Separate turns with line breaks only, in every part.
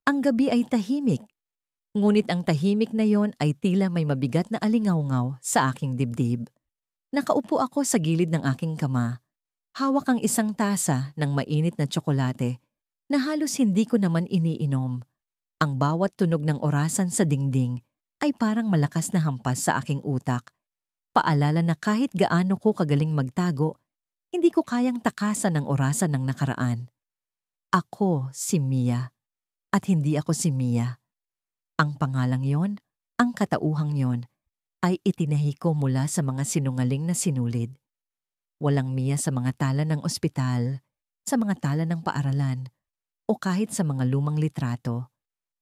Ang gabi ay tahimik, ngunit ang tahimik na yon ay tila may mabigat na alingawngaw sa aking dibdib. Nakaupo ako sa gilid ng aking kama, hawak ang isang tasa ng mainit na tsokolate na halos hindi ko naman iniinom. Ang bawat tunog ng orasan sa dingding ay parang malakas na hampas sa aking utak. Paalala na kahit gaano ko kagaling magtago, hindi ko kayang takasan ang orasan ng nakaraan. Ako si Mia at hindi ako si Mia. Ang pangalang yon, ang katauhang yon, ay itinahi ko mula sa mga sinungaling na sinulid. Walang Mia sa mga tala ng ospital, sa mga tala ng paaralan, o kahit sa mga lumang litrato.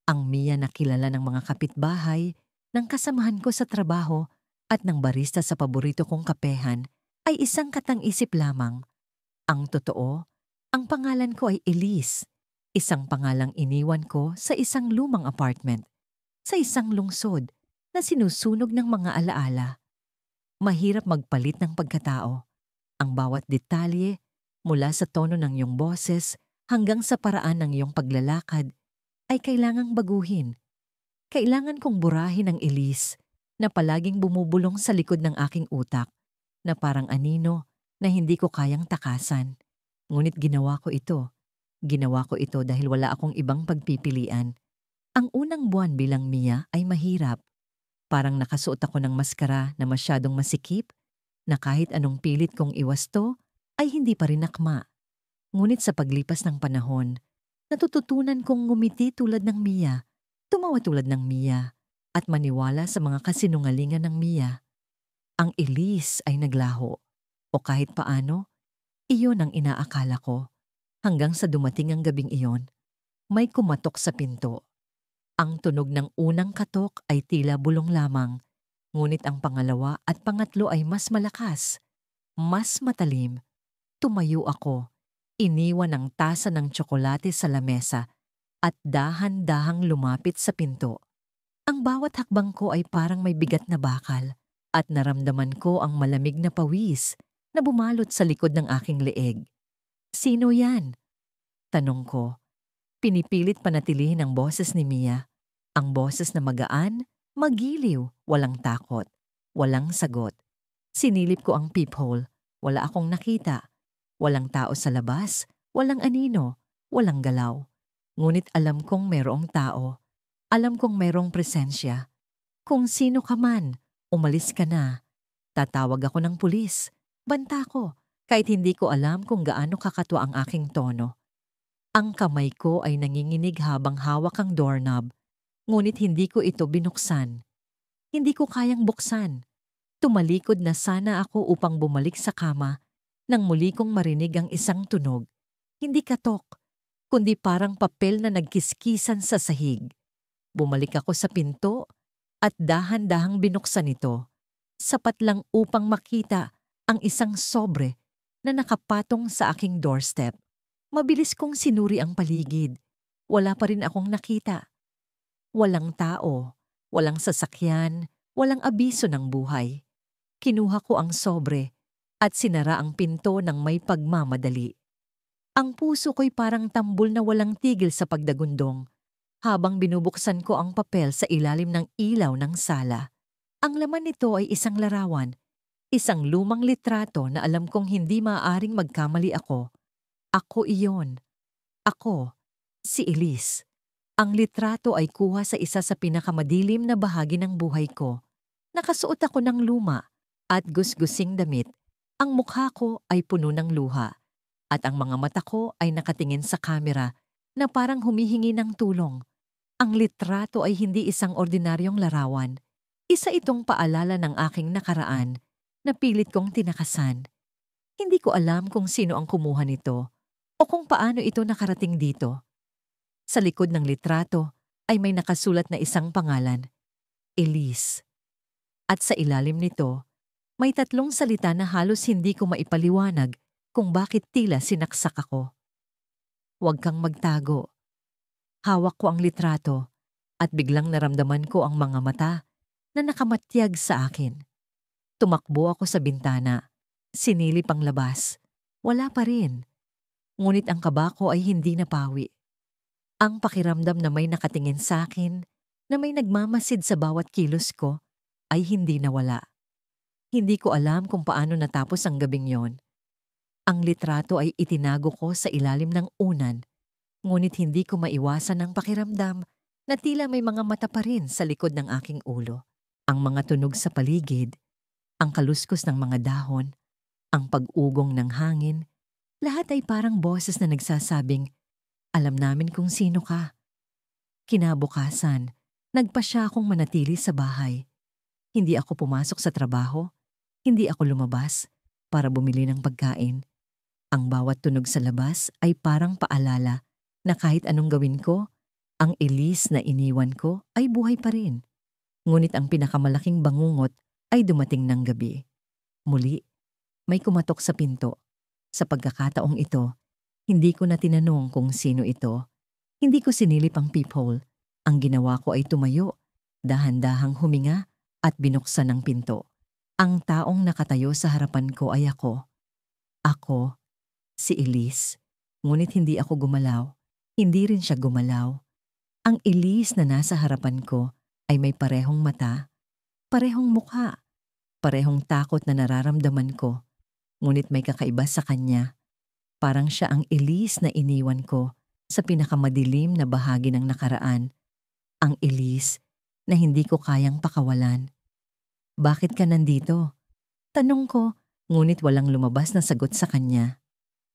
Ang Mia na kilala ng mga kapitbahay, ng kasamahan ko sa trabaho, at ng barista sa paborito kong kapehan ay isang katang-isip lamang. Ang totoo, ang pangalan ko ay Elise, isang pangalang iniwan ko sa isang lumang apartment, sa isang lungsod na sinusunog ng mga alaala. Mahirap magpalit ng pagkatao. Ang bawat detalye, mula sa tono ng iyong boses hanggang sa paraan ng iyong paglalakad, ay kailangang baguhin. Kailangan kong burahin ang Elise na palaging bumubulong sa likod ng aking utak, na parang anino na hindi ko kayang takasan. Ngunit ginawa ko ito. Ginawa ko ito dahil wala akong ibang pagpipilian. Ang unang buwan bilang Mia ay mahirap. Parang nakasuot ako ng maskara na masyadong masikip, na kahit anong pilit kong iwasto ay hindi pa rin akma. Ngunit sa paglipas ng panahon, natututunan kong ngumiti tulad ng Mia, tumawa tulad ng Mia, at maniwala sa mga kasinungalingan ng Mia. Ang Elise ay naglaho, o kahit paano, iyon ang inaakala ko. Hanggang sa dumating ang gabing iyon, may kumatok sa pinto. Ang tunog ng unang katok ay tila bulong lamang, ngunit ang pangalawa at pangatlo ay mas malakas, mas matalim. Tumayo ako, iniwan ang tasa ng tsokolate sa lamesa at dahan-dahang lumapit sa pinto. Ang bawat hakbang ko ay parang may bigat na bakal at naramdaman ko ang malamig na pawis na bumalot sa likod ng aking leeg. "Sino yan?" tanong ko. Pinipilit panatilihin ang boses ni Mia. Ang boses na magaan, magiliw, walang takot, walang sagot. Sinilip ko ang peephole. Wala akong nakita. Walang tao sa labas, walang anino, walang galaw. Ngunit alam kong merong tao. Alam kong merong presensya. Kung sino ka man, umalis ka na. Tatawag ako ng pulis. Banta ko, kahit hindi ko alam kung gaano kakatwa ang aking tono. Ang kamay ko ay nanginginig habang hawak ang doorknob, ngunit hindi ko ito binuksan. Hindi ko kayang buksan. Tumalikod na sana ako upang bumalik sa kama nang muli kong marinig ang isang tunog. Hindi katok, kundi parang papel na nagkiskisan sa sahig. Bumalik ako sa pinto at dahan-dahang binuksan ito. Sapat lang upang makita ang isang sobre na nakapatong sa aking doorstep. Mabilis kong sinuri ang paligid. Wala pa rin akong nakita. Walang tao, walang sasakyan, walang abiso ng buhay. Kinuha ko ang sobre at sinara ang pinto ng may pagmamadali. Ang puso ko'y parang tambol na walang tigil sa pagdagundong habang binubuksan ko ang papel sa ilalim ng ilaw ng sala. Ang laman nito ay isang larawan, isang lumang litrato na alam kong hindi maaaring magkamali ako. Ako iyon. Ako, si Elise. Ang litrato ay kuha sa isa sa pinakamadilim na bahagi ng buhay ko. Nakasuot ako ng luma at gusgusing damit. Ang mukha ko ay puno ng luha at ang mga mata ko ay nakatingin sa kamera na parang humihingi ng tulong. Ang litrato ay hindi isang ordinaryong larawan. Isa itong paalala ng aking nakaraan na pilit kong tinakasan. Hindi ko alam kung sino ang kumuha nito o kung paano ito nakarating dito. Sa likod ng litrato ay may nakasulat na isang pangalan, Elise. At sa ilalim nito, may tatlong salita na halos hindi ko maipaliwanag kung bakit tila sinaksak ako. Huwag kang magtago. Hawak ko ang litrato at biglang naramdaman ko ang mga mata na nakamatyag sa akin. Tumakbo ako sa bintana. Sinilip ang labas. Wala pa rin. Ngunit ang kaba ko ay hindi napawi. Ang pakiramdam na may nakatingin sa akin, na may nagmamasid sa bawat kilos ko, ay hindi nawala. Hindi ko alam kung paano natapos ang gabing yon. Ang litrato ay itinago ko sa ilalim ng unan, ngunit hindi ko maiwasan ang pakiramdam na tila may mga mata pa rin sa likod ng aking ulo. Ang mga tunog sa paligid, ang kaluskos ng mga dahon, ang pag-ugong ng hangin, lahat ay parang boses na nagsasabing, "Alam namin kung sino ka." Kinabukasan, nagpa siya akong manatili sa bahay. Hindi ako pumasok sa trabaho, hindi ako lumabas para bumili ng pagkain. Ang bawat tunog sa labas ay parang paalala na kahit anong gawin ko, ang Elise na iniwan ko ay buhay pa rin. Ngunit ang pinakamalaking bangungot ay dumating ng gabi. Muli, may kumatok sa pinto. Sa pagkakataong ito, hindi ko na tinanong kung sino ito. Hindi ko sinilip ang peephole. Ang ginawa ko ay tumayo, dahan-dahang huminga at binuksan ang pinto. Ang taong nakatayo sa harapan ko ay ako. Ako, si Elise. Ngunit hindi ako gumalaw. Hindi rin siya gumalaw. Ang Elise na nasa harapan ko ay may parehong mata, parehong mukha, parehong takot na nararamdaman ko. Ngunit may kakaiba sa kanya. Parang siya ang Elise na iniwan ko sa pinakamadilim na bahagi ng nakaraan. Ang Elise na hindi ko kayang pakawalan. "Bakit ka nandito?" Tanong ko, ngunit walang lumabas na sagot sa kanya.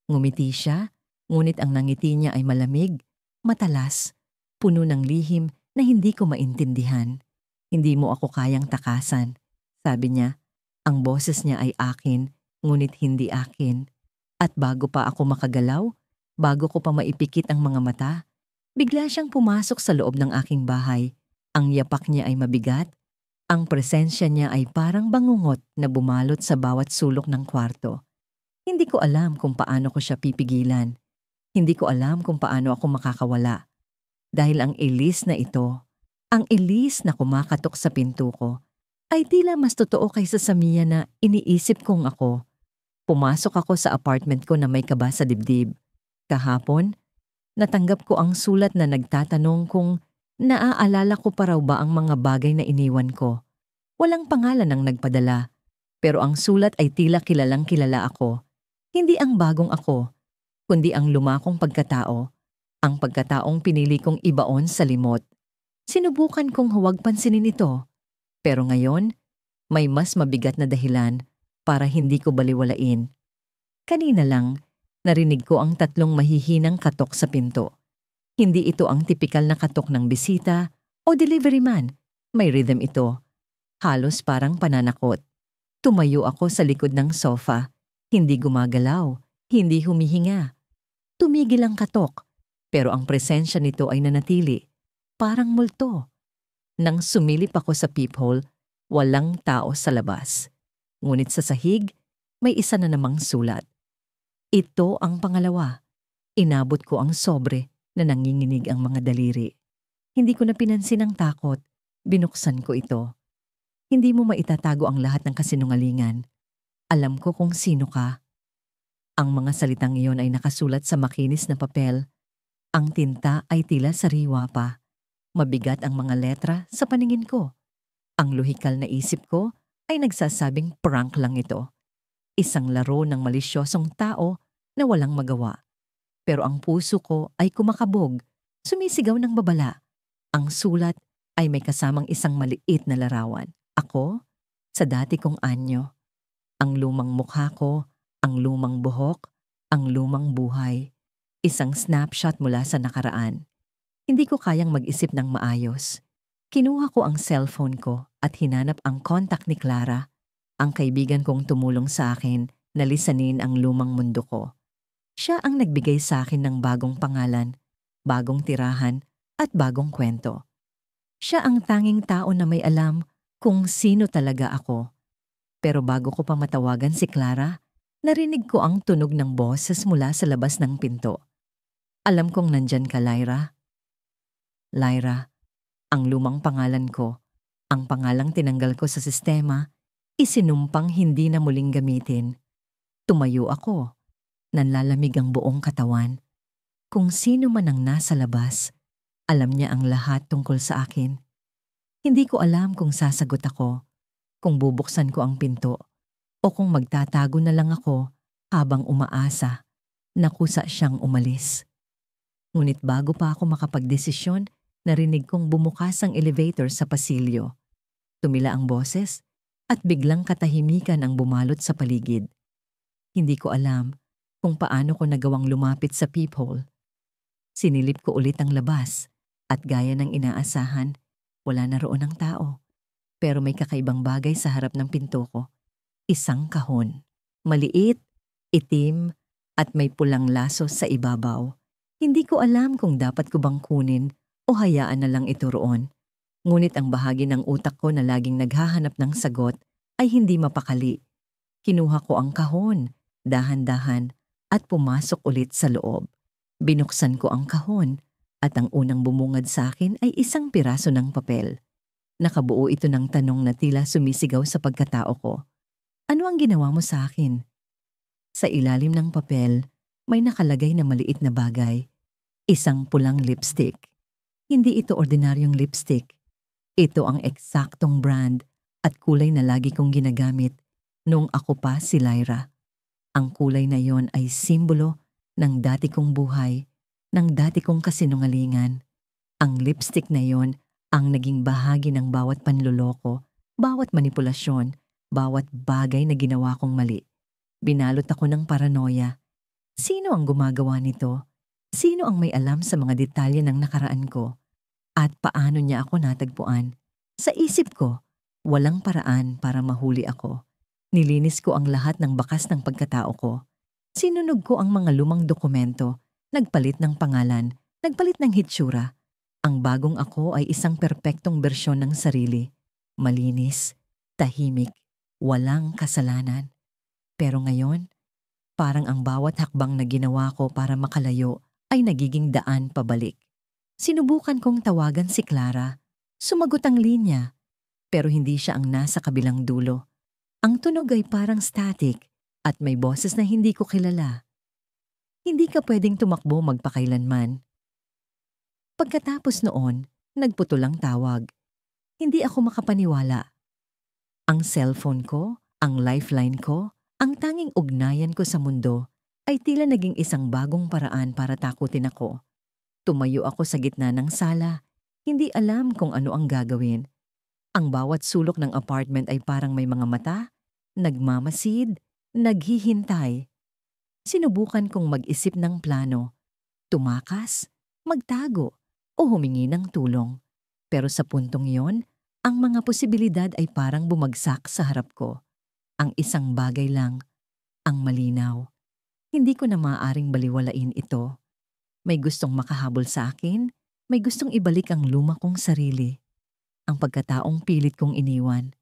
Ngumiti siya, ngunit ang nangiti niya ay malamig, matalas, puno ng lihim na hindi ko maintindihan. "Hindi mo ako kayang takasan," sabi niya. Ang boses niya ay akin, ngunit hindi akin. At bago pa ako makagalaw, bago ko pa maipikit ang mga mata, bigla siyang pumasok sa loob ng aking bahay. Ang yapak niya ay mabigat. Ang presensya niya ay parang bangungot na bumalot sa bawat sulok ng kwarto. Hindi ko alam kung paano ko siya pipigilan. Hindi ko alam kung paano ako makakawala. Dahil ang Elise na ito, ang Elise na kumakatok sa pinto ko, ay tila mas totoo kaysa sa Mia na iniisip kong ako. Pumasok ako sa apartment ko na may kaba sa dibdib. Kahapon, natanggap ko ang sulat na nagtatanong kung naaalala ko pa raw ba ang mga bagay na iniwan ko. Walang pangalan ang nagpadala, pero ang sulat ay tila kilalang kilala ako. Hindi ang bagong ako, kundi ang lumakong pagkatao, ang pagkataong pinili kong ibaon sa limot. Sinubukan kong huwag pansinin ito, pero ngayon, may mas mabigat na dahilan para hindi ko baliwalain. Kanina lang, narinig ko ang tatlong mahihinang katok sa pinto. Hindi ito ang tipikal na katok ng bisita o delivery man. May rhythm ito. Halos parang pananakot. Tumayo ako sa likod ng sofa. Hindi gumagalaw, hindi humihinga. Tumigil ang katok, pero ang presensya nito ay nanatili. Parang multo. Nang sumilip ako sa peephole, walang tao sa labas. Ngunit sa sahig, may isa na namang sulat. Ito ang pangalawa. Inabot ko ang sobre na nanginginig ang mga daliri. Hindi ko na pinansin ang takot. Binuksan ko ito. Hindi mo maitatago ang lahat ng kasinungalingan. Alam ko kung sino ka. Ang mga salitang iyon ay nakasulat sa makinis na papel. Ang tinta ay tila sariwa pa. Mabigat ang mga letra sa paningin ko. Ang lohikal na isip ko ay nagsasabing prank lang ito. Isang laro ng malisyosong tao na walang magawa. Pero ang puso ko ay kumakabog, sumisigaw ng babala. Ang sulat ay may kasamang isang maliit na larawan. Ako, sa dati kong anyo. Ang lumang mukha ko, ang lumang buhok, ang lumang buhay. Isang snapshot mula sa nakaraan. Hindi ko kayang mag-isip ng maayos. Kinuha ko ang cellphone ko at hinanap ang contact ni Clara, ang kaibigan kong tumulong sa akin na lisanin ang lumang mundo ko. Siya ang nagbigay sa akin ng bagong pangalan, bagong tirahan at bagong kwento. Siya ang tanging tao na may alam kung sino talaga ako. Pero bago ko pa matawagan si Clara, narinig ko ang tunog ng boses mula sa labas ng pinto. Alam kong nandyan ka, Lyra. Lyra, ang lumang pangalan ko, ang pangalang tinanggal ko sa sistema, isinumpang hindi na muling gamitin. Tumayo ako, nanlalamig ang buong katawan. Kung sino man ang nasa labas, Alam niya ang lahat tungkol sa akin. Hindi ko alam kung sasagot ako, kung bubuksan ko ang pinto, o kung magtatago na lang ako habang umaasa na kusa siyang umalis. Ngunit bago pa ako makapagdesisyon, narinig kong bumukas ang elevator sa pasilyo. Tumila ang boses at biglang katahimikan ang bumalot sa paligid. Hindi ko alam kung paano ko nagawang lumapit sa peephole. Sinilip ko ulit ang labas at gaya ng inaasahan, wala na roon ang tao. Pero may kakaibang bagay sa harap ng pinto ko. Isang kahon. Maliit, itim, at may pulang laso sa ibabaw. Hindi ko alam kung dapat ko bang kunin o hayaan na lang ito roon. Ngunit ang bahagi ng utak ko na laging naghahanap ng sagot ay hindi mapakali. Kinuha ko ang kahon, dahan-dahan, at pumasok ulit sa loob. Binuksan ko ang kahon at ang unang bumungad sa akin ay isang piraso ng papel. Nakabuo ito ng tanong na tila sumisigaw sa pagkatao ko. Ano ang ginawa mo sa akin? Sa ilalim ng papel, may nakalagay na maliit na bagay. Isang pulang lipstick. Hindi ito ordinaryong lipstick. Ito ang eksaktong brand at kulay na lagi kong ginagamit noong ako pa si Lyra. Ang kulay na yon ay simbolo ng dati kong buhay, ng dati kong kasinungalingan. Ang lipstick na yon ang naging bahagi ng bawat panloloko, bawat manipulasyon, bawat bagay na ginawa kong mali. Binalot ako ng paranoia. Sino ang gumagawa nito? Sino ang may alam sa mga detalye ng nakaraan ko? At paano niya ako natagpuan? Sa isip ko, walang paraan para mahuli ako. Nilinis ko ang lahat ng bakas ng pagkatao ko. Sinunog ko ang mga lumang dokumento, nagpalit ng pangalan, nagpalit ng hitsura. Ang bagong ako ay isang perpektong bersyon ng sarili. Malinis, tahimik, walang kasalanan. Pero ngayon, parang ang bawat hakbang na ginawa ko para makalayo ay nagiging daan pabalik. Sinubukan kong tawagan si Clara. Sumagot ang linya, pero hindi siya ang nasa kabilang dulo. Ang tunog ay parang static at may boses na hindi ko kilala. Hindi ka pwedeng tumakbo magpakailanman. Pagkatapos noon, nagputol ang tawag. Hindi ako makapaniwala. Ang cellphone ko, ang lifeline ko, ang tanging ugnayan ko sa mundo ay tila naging isang bagong paraan para takutin ako. Tumayo ako sa gitna ng sala, hindi alam kung ano ang gagawin. Ang bawat sulok ng apartment ay parang may mga mata, nagmamasid, naghihintay. Sinubukan kong mag-isip ng plano, tumakas, magtago, o humingi ng tulong. Pero sa puntong yon, ang mga posibilidad ay parang bumagsak sa harap ko. Ang isang bagay lang, ang malinaw. Hindi ko na maaaring baliwalain ito. May gustong makahabol sa akin, may gustong ibalik ang luma kong sarili. Ang pagkataong pilit kong iniwan.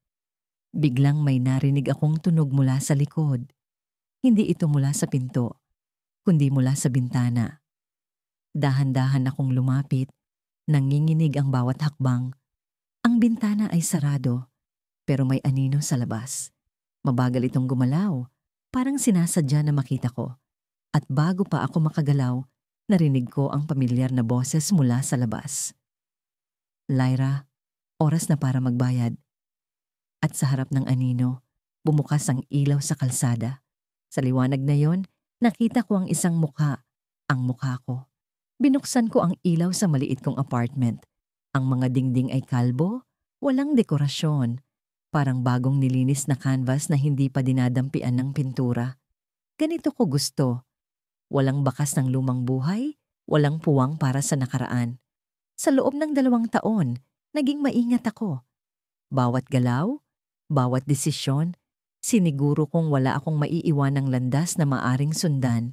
Biglang may narinig akong tunog mula sa likod. Hindi ito mula sa pinto, kundi mula sa bintana. Dahan-dahan akong lumapit, nanginginig ang bawat hakbang. Ang bintana ay sarado, pero may anino sa labas. Mabagal itong gumalaw, parang sinasadya na makita ko. At bago pa ako makagalaw, narinig ko ang pamilyar na boses mula sa labas. Lyra, oras na para magbayad. At sa harap ng anino, bumukas ang ilaw sa kalsada. Sa liwanag na yon, nakita ko ang isang mukha, ang mukha ko. Binuksan ko ang ilaw sa maliit kong apartment. Ang mga dingding ay kalbo, walang dekorasyon. Parang bagong nilinis na canvas na hindi pa dinadampian ng pintura. Ganito ko gusto. Walang bakas ng lumang buhay, walang puwang para sa nakaraan. Sa loob ng 2 taon, naging maingat ako. Bawat galaw, bawat desisyon, siniguro kong wala akong maiiwanang landas na maaring sundan.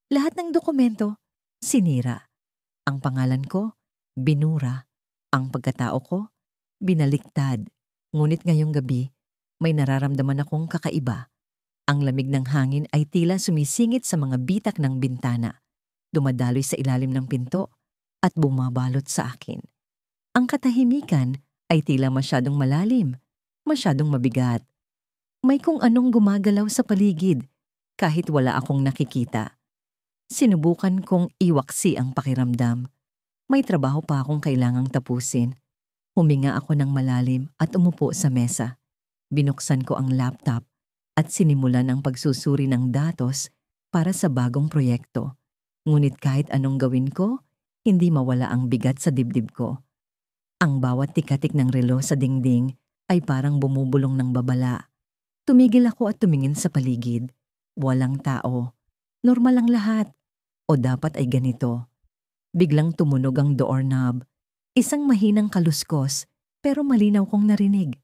Lahat ng dokumento, sinira. Ang pangalan ko, binura. Ang pagkatao ko, binaliktad. Ngunit ngayong gabi, may nararamdaman akong kakaiba. Ang lamig ng hangin ay tila sumisingit sa mga bitak ng bintana, dumadaloy sa ilalim ng pinto at bumabalot sa akin. Ang katahimikan ay tila masyadong malalim, masyadong mabigat. May kung anong gumagalaw sa paligid kahit wala akong nakikita. Sinubukan kong iwaksi ang pakiramdam. May trabaho pa akong kailangang tapusin. Huminga ako ng malalim at umupo sa mesa. Binuksan ko ang laptop at sinimulan ang pagsusuri ng datos para sa bagong proyekto. Ngunit kahit anong gawin ko, hindi mawala ang bigat sa dibdib ko. Ang bawat tikatik ng relo sa dingding ay parang bumubulong ng babala. Tumigil ako at tumingin sa paligid. Walang tao. Normal lang lahat. O dapat ay ganito. Biglang tumunog ang doorknob. Isang mahinang kaluskos, pero malinaw kong narinig.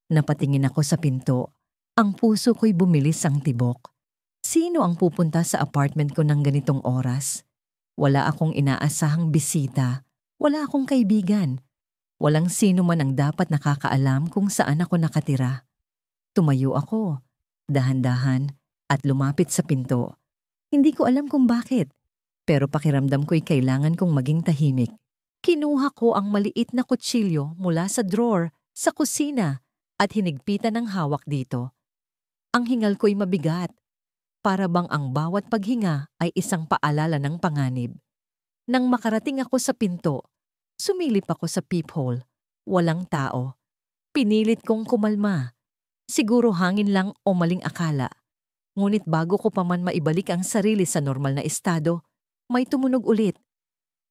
Napatingin ako sa pinto. Ang puso ko'y bumilis ang tibok. Sino ang pupunta sa apartment ko ng ganitong oras? Wala akong inaasahang bisita. Wala akong kaibigan. Walang sino man ang dapat nakakaalam kung saan ako nakatira. Tumayo ako, dahan-dahan, at lumapit sa pinto. Hindi ko alam kung bakit, pero pakiramdam ko'y kailangan kong maging tahimik. Kinuha ko ang maliit na kutsilyo mula sa drawer sa kusina at hinigpitan ng hawak dito. Ang hingal ko'y mabigat. Para bang ang bawat paghinga ay isang paalala ng panganib. Nang makarating ako sa pinto, sumilip ako sa peephole. Walang tao. Pinilit kong kumalma. Siguro hangin lang o maling akala. Ngunit bago ko pa man maibalik ang sarili sa normal na estado, may tumunog ulit.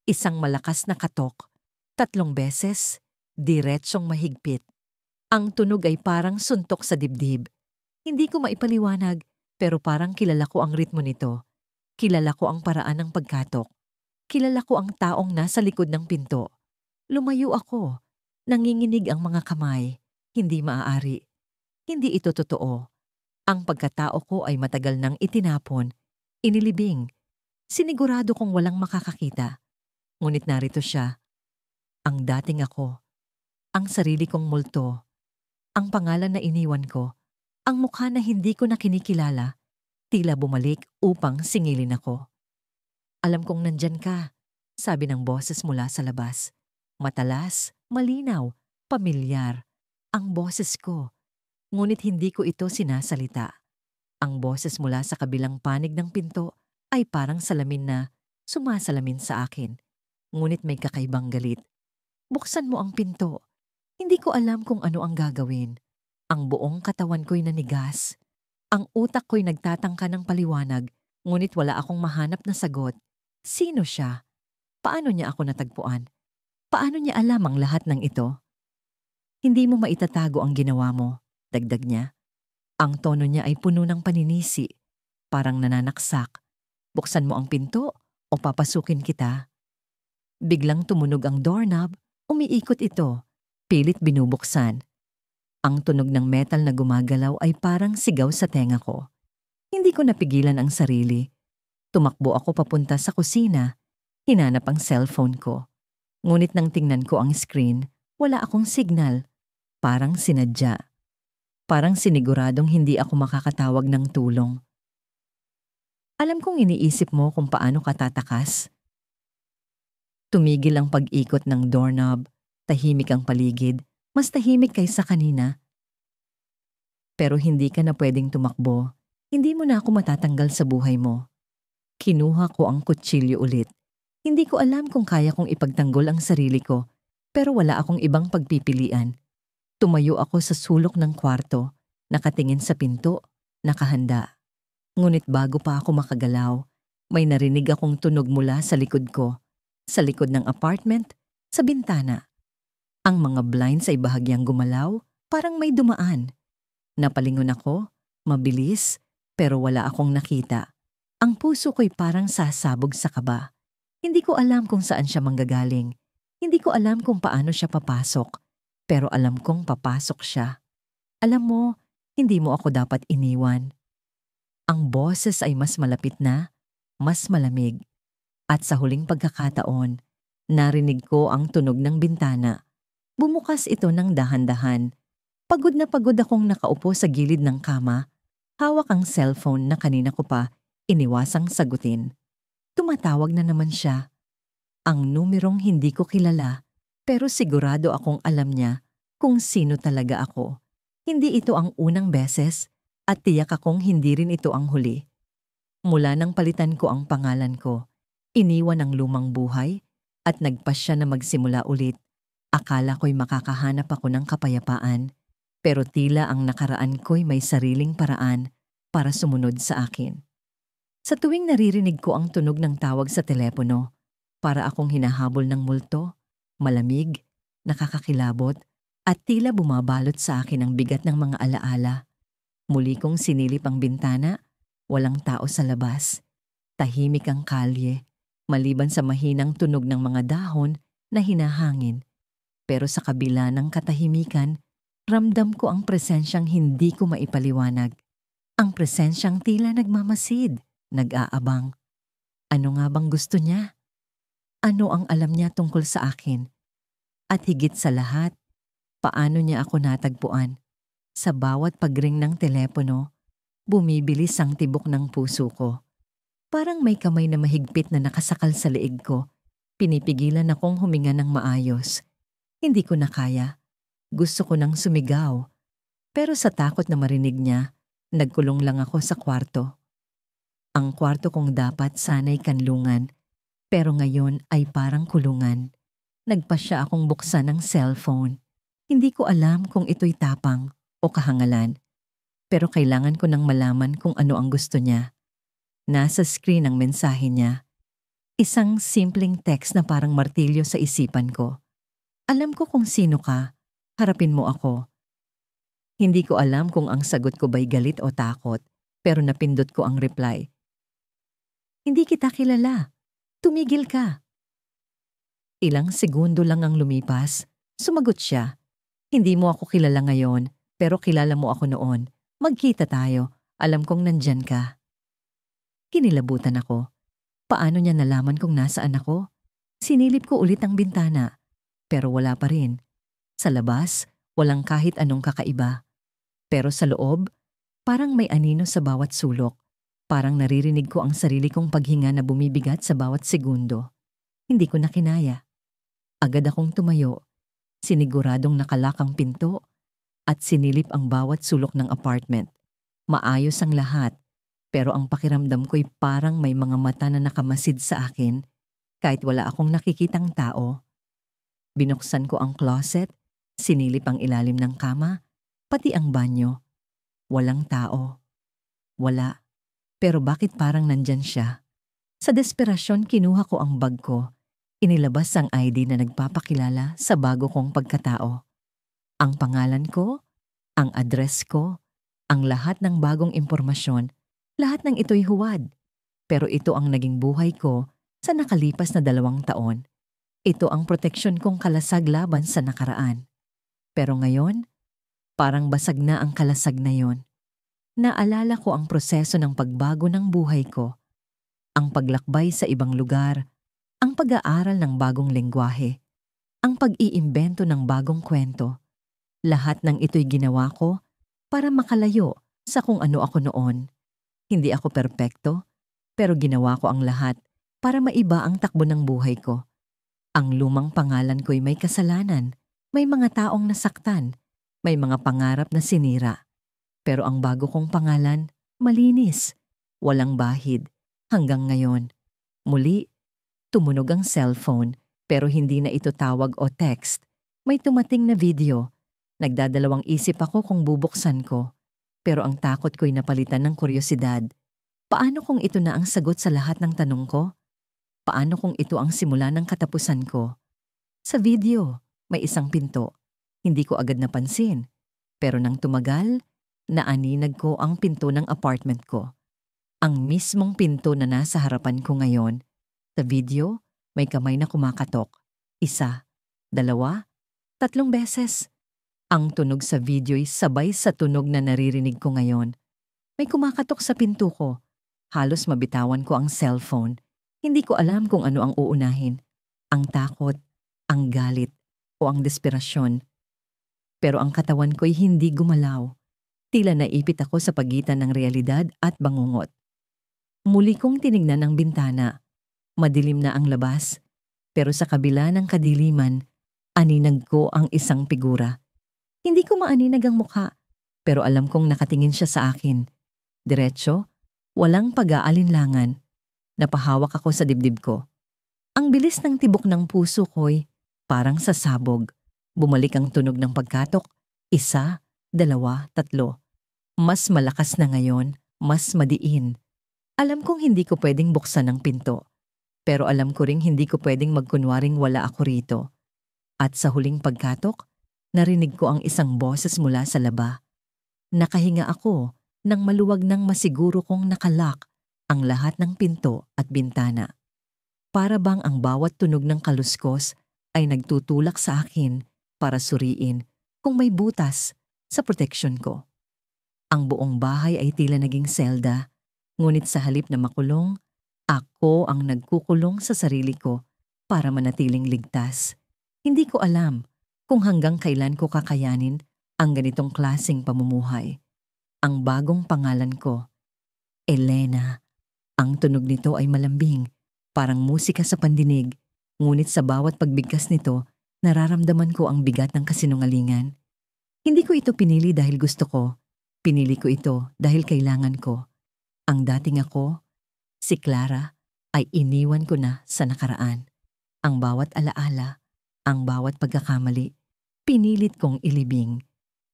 Isang malakas na katok. 3 beses, diretsong mahigpit. Ang tunog ay parang suntok sa dibdib. Hindi ko maipaliwanag, pero parang kilala ko ang ritmo nito. Kilala ko ang paraan ng pagkatok. Kilala ko ang taong nasa likod ng pinto. Lumayo ako. Nanginginig ang mga kamay. Hindi maaari. Hindi ito totoo. Ang pagkatao ko ay matagal nang itinapon, inilibing. Sinigurado kong walang makakakita. Ngunit narito siya. Ang dating ako. Ang sarili kong multo. Ang pangalan na iniwan ko. Ang mukha na hindi ko na kinikilala. Tila bumalik upang singilin ako. Alam kong nandyan ka, sabi ng boses mula sa labas. Matalas, malinaw, pamilyar. Ang boses ko. Ngunit hindi ko ito sinasalita. Ang boses mula sa kabilang panig ng pinto ay parang salamin na sumasalamin sa akin. Ngunit may kakaibang galit. Buksan mo ang pinto. Hindi ko alam kung ano ang gagawin. Ang buong katawan ko'y nanigas. Ang utak ko'y nagtatangka ng paliwanag, ngunit wala akong mahanap na sagot. Sino siya? Paano niya ako natagpuan? Paano niya alam ang lahat ng ito? Hindi mo maitatago ang ginawa mo, dagdag niya. Ang tono niya ay puno ng paninisi, parang nananaksak. Buksan mo ang pinto o papasukin kita. Biglang tumunog ang doorknob, umiikot ito, pilit binubuksan. Ang tunog ng metal na gumagalaw ay parang sigaw sa tenga ko. Hindi ko napigilan ang sarili. Tumakbo ako papunta sa kusina. Hinanap ang cellphone ko. Ngunit nang tingnan ko ang screen, wala akong signal. Parang sinadya. Parang siniguradong hindi ako makakatawag ng tulong. Alam kong iniisip mo kung paano ka tatakas. Tumigil ang pag-ikot ng doorknob. Tahimik ang paligid. Mas tahimik kaysa kanina. Pero hindi ka na pwedeng tumakbo. Hindi mo na ako matatanggal sa buhay mo. Kinuha ko ang kutsilyo ulit. Hindi ko alam kung kaya kong ipagtanggol ang sarili ko, pero wala akong ibang pagpipilian. Tumayo ako sa sulok ng kwarto, nakatingin sa pinto, nakahanda. Ngunit bago pa ako makagalaw, may narinig akong tunog mula sa likod ko, sa likod ng apartment, sa bintana. Ang mga blinds ay bahagyang gumalaw, parang may dumaan. Napalingon ako, mabilis, pero wala akong nakita. Ang puso ko'y parang sasabog sa kaba. Hindi ko alam kung saan siya manggagaling. Hindi ko alam kung paano siya papasok. Pero alam kong papasok siya. Alam mo, hindi mo ako dapat iniwan. Ang boses ay mas malapit na, mas malamig. At sa huling pagkakataon, narinig ko ang tunog ng bintana. Bumukas ito ng dahan-dahan. Pagod na pagod akong nakaupo sa gilid ng kama. Hawak ang cellphone na kanina ko pa iniwasang sagutin. Tumatawag na naman siya. Ang numerong hindi ko kilala, pero sigurado akong alam niya kung sino talaga ako. Hindi ito ang unang beses at tiyak akong hindi rin ito ang huli. Mula nang palitan ko ang pangalan ko, iniwan ang lumang buhay at nagpasya na magsimula ulit. Akala ko'y makakahanap ako ng kapayapaan, pero tila ang nakaraan ko'y may sariling paraan para sumunod sa akin. Sa tuwing naririnig ko ang tunog ng tawag sa telepono, para akong hinahabol ng multo, malamig, nakakakilabot, at tila bumabalot sa akin ang bigat ng mga alaala. Muli kong sinilip ang bintana, walang tao sa labas. Tahimik ang kalye, maliban sa mahinang tunog ng mga dahon na hinahangin. Pero sa kabila ng katahimikan, ramdam ko ang presensyang hindi ko maipaliwanag. Ang presensyang tila nagmamasid, nag-aabang. Ano nga bang gusto niya? Ano ang alam niya tungkol sa akin? At higit sa lahat, paano niya ako natagpuan? Sa bawat pagring ng telepono, bumibilis ang tibok ng puso ko. Parang may kamay na mahigpit na nakasakal sa leeg ko. Pinipigilan akong huminga ng maayos. Hindi ko na kaya. Gusto ko nang sumigaw. Pero sa takot na marinig niya, nagkulong lang ako sa kwarto. Ang kwarto kong dapat sana'y kanlungan, pero ngayon ay parang kulungan. Nagpasya akong buksan ng cellphone. Hindi ko alam kung ito'y tapang o kahangalan, pero kailangan ko nang malaman kung ano ang gusto niya. Nasa screen ang mensahe niya. Isang simpleng text na parang martilyo sa isipan ko. Alam ko kung sino ka. Harapin mo ako. Hindi ko alam kung ang sagot ko ba'y galit o takot, pero napindot ko ang reply. Hindi kita kilala. Tumigil ka. Ilang segundo lang ang lumipas. Sumagot siya. Hindi mo ako kilala ngayon, pero kilala mo ako noon. Magkita tayo. Alam kong nandyan ka. Kinilabutan ako. Paano niya nalaman kung nasaan ako? Sinilip ko ulit ang bintana, pero wala pa rin. Sa labas, walang kahit anong kakaiba. Pero sa loob, parang may anino sa bawat sulok. Parang naririnig ko ang sarili kong paghinga na bumibigat sa bawat segundo. Hindi ko na kinaya. Agad akong tumayo, siniguradong nakalak ang pinto, at sinilip ang bawat sulok ng apartment. Maayos ang lahat. Pero ang pakiramdam ko'y parang may mga mata na nakamasid sa akin kahit wala akong nakikitang tao. Binuksan ko ang closet, sinilip ang ilalim ng kama, pati ang banyo. Walang tao. Wala. Pero bakit parang nandyan siya? Sa desperasyon, kinuha ko ang bag ko. Inilabas ang ID na nagpapakilala sa bago kong pagkatao. Ang pangalan ko, ang address ko, ang lahat ng bagong impormasyon. Lahat ng ito'y huwad, pero ito ang naging buhay ko sa nakalipas na 2 taon. Ito ang proteksyon kong kalasag laban sa nakaraan. Pero ngayon, parang basag na ang kalasag na yon. Naalala ko ang proseso ng pagbago ng buhay ko, ang paglakbay sa ibang lugar, ang pag-aaral ng bagong lengguwahe, ang pag-iimbento ng bagong kwento. Lahat ng ito'y ginawa ko para makalayo sa kung ano ako noon. Hindi ako perpekto, pero ginawa ko ang lahat para maiba ang takbo ng buhay ko. Ang lumang pangalan ko'y may kasalanan, may mga taong nasaktan, may mga pangarap na sinira. Pero ang bago kong pangalan, malinis, walang bahid, hanggang ngayon. Muli, tumunog ang cellphone, pero hindi na ito tawag o text. May tumating na video. Nagdadalawang isip ako kung bubuksan ko. Pero ang takot ko'y napalitan ng kuryosidad. Paano kung ito na ang sagot sa lahat ng tanong ko? Paano kung ito ang simula ng katapusan ko? Sa video, may isang pinto. Hindi ko agad napansin. Pero nang tumagal, naaninag ko ang pinto ng apartment ko. Ang mismong pinto na nasa harapan ko ngayon. Sa video, may kamay na kumakatok. 1, 2, 3 beses. Ang tunog sa video'y sabay sa tunog na naririnig ko ngayon. May kumakatok sa pinto ko. Halos mabitawan ko ang cellphone. Hindi ko alam kung ano ang uunahin. Ang takot, ang galit, o ang desperasyon. Pero ang katawan ko'y hindi gumalaw. Tila naipit ako sa pagitan ng realidad at bangungot. Muli kong tinignan ang bintana. Madilim na ang labas. Pero sa kabila ng kadiliman, aninag ko ang isang figura. Hindi ko maaninag ang mukha, pero alam kong nakatingin siya sa akin. Diretso, walang pag-aalinlangan. Napahawak ako sa dibdib ko. Ang bilis ng tibok ng puso ko'y parang sasabog. Bumalik ang tunog ng pagkatok. 1, 2, 3. Mas malakas na ngayon, mas madiin. Alam kong hindi ko pwedeng buksan ang pinto. Pero alam ko ring hindi ko pwedeng magkunwaring wala ako rito. At sa huling pagkatok, narinig ko ang isang boses mula sa laba. Nakahinga ako nang maluwag nang masiguro kong nakalak ang lahat ng pinto at bintana. Para bang ang bawat tunog ng kaluskos ay nagtutulak sa akin para suriin kung may butas sa proteksyon ko. Ang buong bahay ay tila naging selda, ngunit sa halip na makulong, ako ang nagkukulong sa sarili ko para manatiling ligtas. Hindi ko alam kung hanggang kailan ko kakayanin ang ganitong klaseng pamumuhay. Ang bagong pangalan ko, Elena. Ang tunog nito ay malambing, parang musika sa pandinig, ngunit sa bawat pagbigkas nito, nararamdaman ko ang bigat ng kasinungalingan. Hindi ko ito pinili dahil gusto ko, pinili ko ito dahil kailangan ko. Ang dating ako, si Clara, ay iniwan ko na sa nakaraan. Ang bawat alaala, ang bawat pagkakamali, pinilit kong ilibing.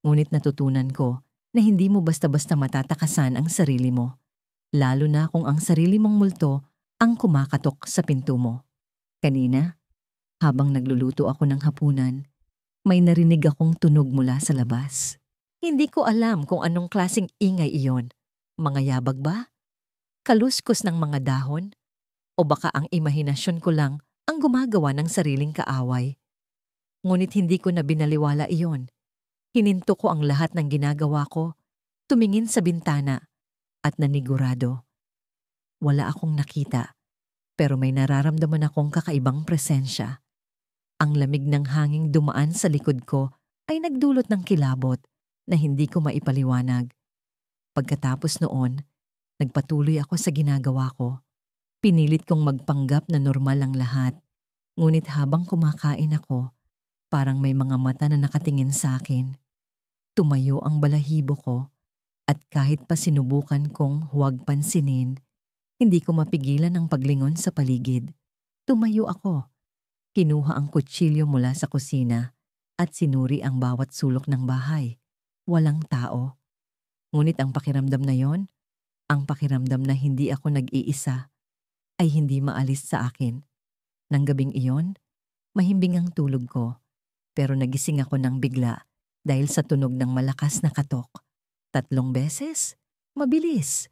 Ngunit natutunan ko na hindi mo basta-basta matatakasan ang sarili mo, lalo na kung ang sarili mong multo ang kumakatok sa pinto mo. Kanina, habang nagluluto ako ng hapunan, may narinig akong tunog mula sa labas. Hindi ko alam kung anong klaseng ingay iyon. Mga yabag ba? Kaluskos ng mga dahon? O baka ang imahinasyon ko lang ang gumagawa ng sariling kaaway? Ngunit hindi ko na binaliwala iyon. Hininto ko ang lahat ng ginagawa ko, tumingin sa bintana, at nanigurado. Wala akong nakita, pero may nararamdaman akong kakaibang presensya. Ang lamig ng hanging dumaan sa likod ko ay nagdulot ng kilabot na hindi ko maipaliwanag. Pagkatapos noon, nagpatuloy ako sa ginagawa ko. Pinilit kong magpanggap na normal ang lahat. Ngunit habang kumakain ako, parang may mga mata na nakatingin sa akin. Tumayo ang balahibo ko at kahit pa sinubukan kong huwag pansinin, hindi ko mapigilan ang paglingon sa paligid. Tumayo ako. Kinuha ang kutsilyo mula sa kusina at sinuri ang bawat sulok ng bahay. Walang tao. Ngunit ang pakiramdam na yon, ang pakiramdam na hindi ako nag-iisa, ay hindi maalis sa akin. Nang gabing iyon, mahimbing ang tulog ko. Pero nagising ako ng bigla dahil sa tunog ng malakas na katok. 3 beses? Mabilis.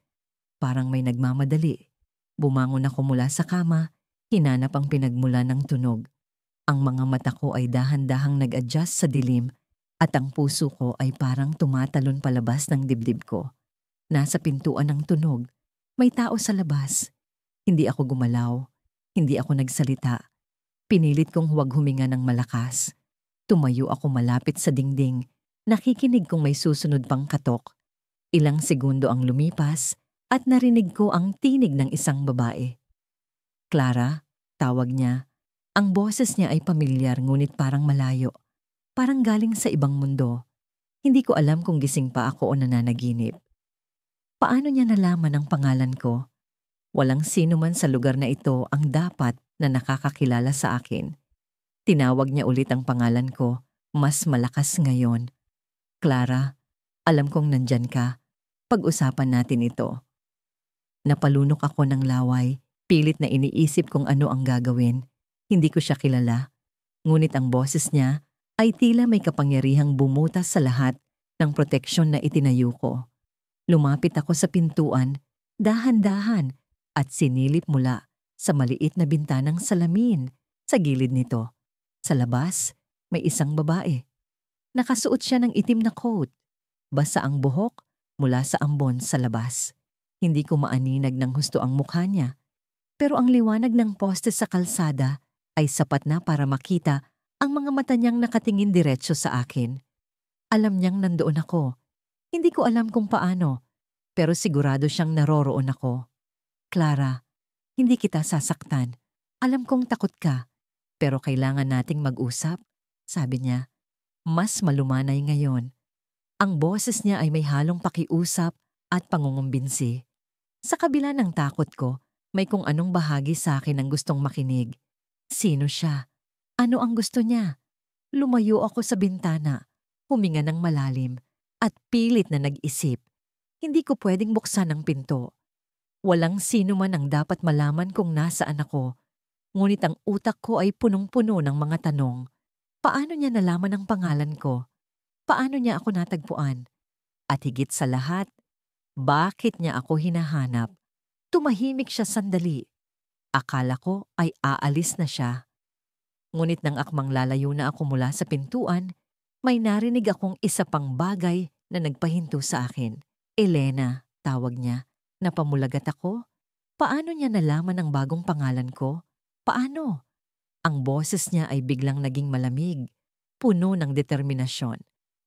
Parang may nagmamadali. Bumangon ako mula sa kama, hinanap ang pinagmula ng tunog. Ang mga mata ko ay dahan-dahang nag-adjust sa dilim at ang puso ko ay parang tumatalon palabas ng dibdib ko. Nasa pintuan ng tunog. May tao sa labas. Hindi ako gumalaw. Hindi ako nagsalita. Pinilit kong huwag huminga ng malakas. Tumayo ako malapit sa dingding, nakikinig kung may susunod pang katok. Ilang segundo ang lumipas at narinig ko ang tinig ng isang babae. Clara, tawag niya. Ang boses niya ay pamilyar ngunit parang malayo. Parang galing sa ibang mundo. Hindi ko alam kung gising pa ako o nananaginip. Paano niya nalaman ang pangalan ko? Walang sino man sa lugar na ito ang dapat na nakakakilala sa akin. Tinawag niya ulit ang pangalan ko, mas malakas ngayon. Clara, alam kong nandyan ka. Pag-usapan natin ito. Napalunok ako ng laway, pilit na iniisip kung ano ang gagawin. Hindi ko siya kilala. Ngunit ang boses niya ay tila may kapangyarihang bumutas sa lahat ng proteksyon na itinayo ko. Lumapit ako sa pintuan, dahan-dahan, at sinilip mula sa maliit na bintanang salamin sa gilid nito. Sa labas, may isang babae. Nakasuot siya ng itim na coat. Basa ang buhok mula sa ambon sa labas. Hindi ko maaninag ng husto ang mukha niya. Pero ang liwanag ng poste sa kalsada ay sapat na para makita ang mga mata niyang nakatingin diretso sa akin. Alam niyang nandoon ako. Hindi ko alam kung paano, pero sigurado siyang naroroon ako. Clara, hindi kita sasaktan. Alam kong takot ka. Pero kailangan nating mag-usap, sabi niya. Mas malumanay ngayon. Ang boses niya ay may halong pakiusap at pangungumbinsi. Sa kabila ng takot ko, may kung anong bahagi sa akin ang gustong makinig. Sino siya? Ano ang gusto niya? Lumayo ako sa bintana, huminga ng malalim, at pilit na nag-isip. Hindi ko pwedeng buksan ang pinto. Walang sino man ang dapat malaman kung nasaan ako, ngunit ang utak ko ay punong-puno ng mga tanong. Paano niya nalaman ang pangalan ko? Paano niya ako natagpuan? At higit sa lahat, bakit niya ako hinahanap? Tumahimik siya sandali. Akala ko ay aalis na siya. Ngunit nang akmang lalayo na ako mula sa pintuan, may narinig akong isa pang bagay na nagpahinto sa akin. Elena, tawag niya. Napamulagat ako. Paano niya nalaman ang bagong pangalan ko? Paano? Ang boses niya ay biglang naging malamig, puno ng determinasyon.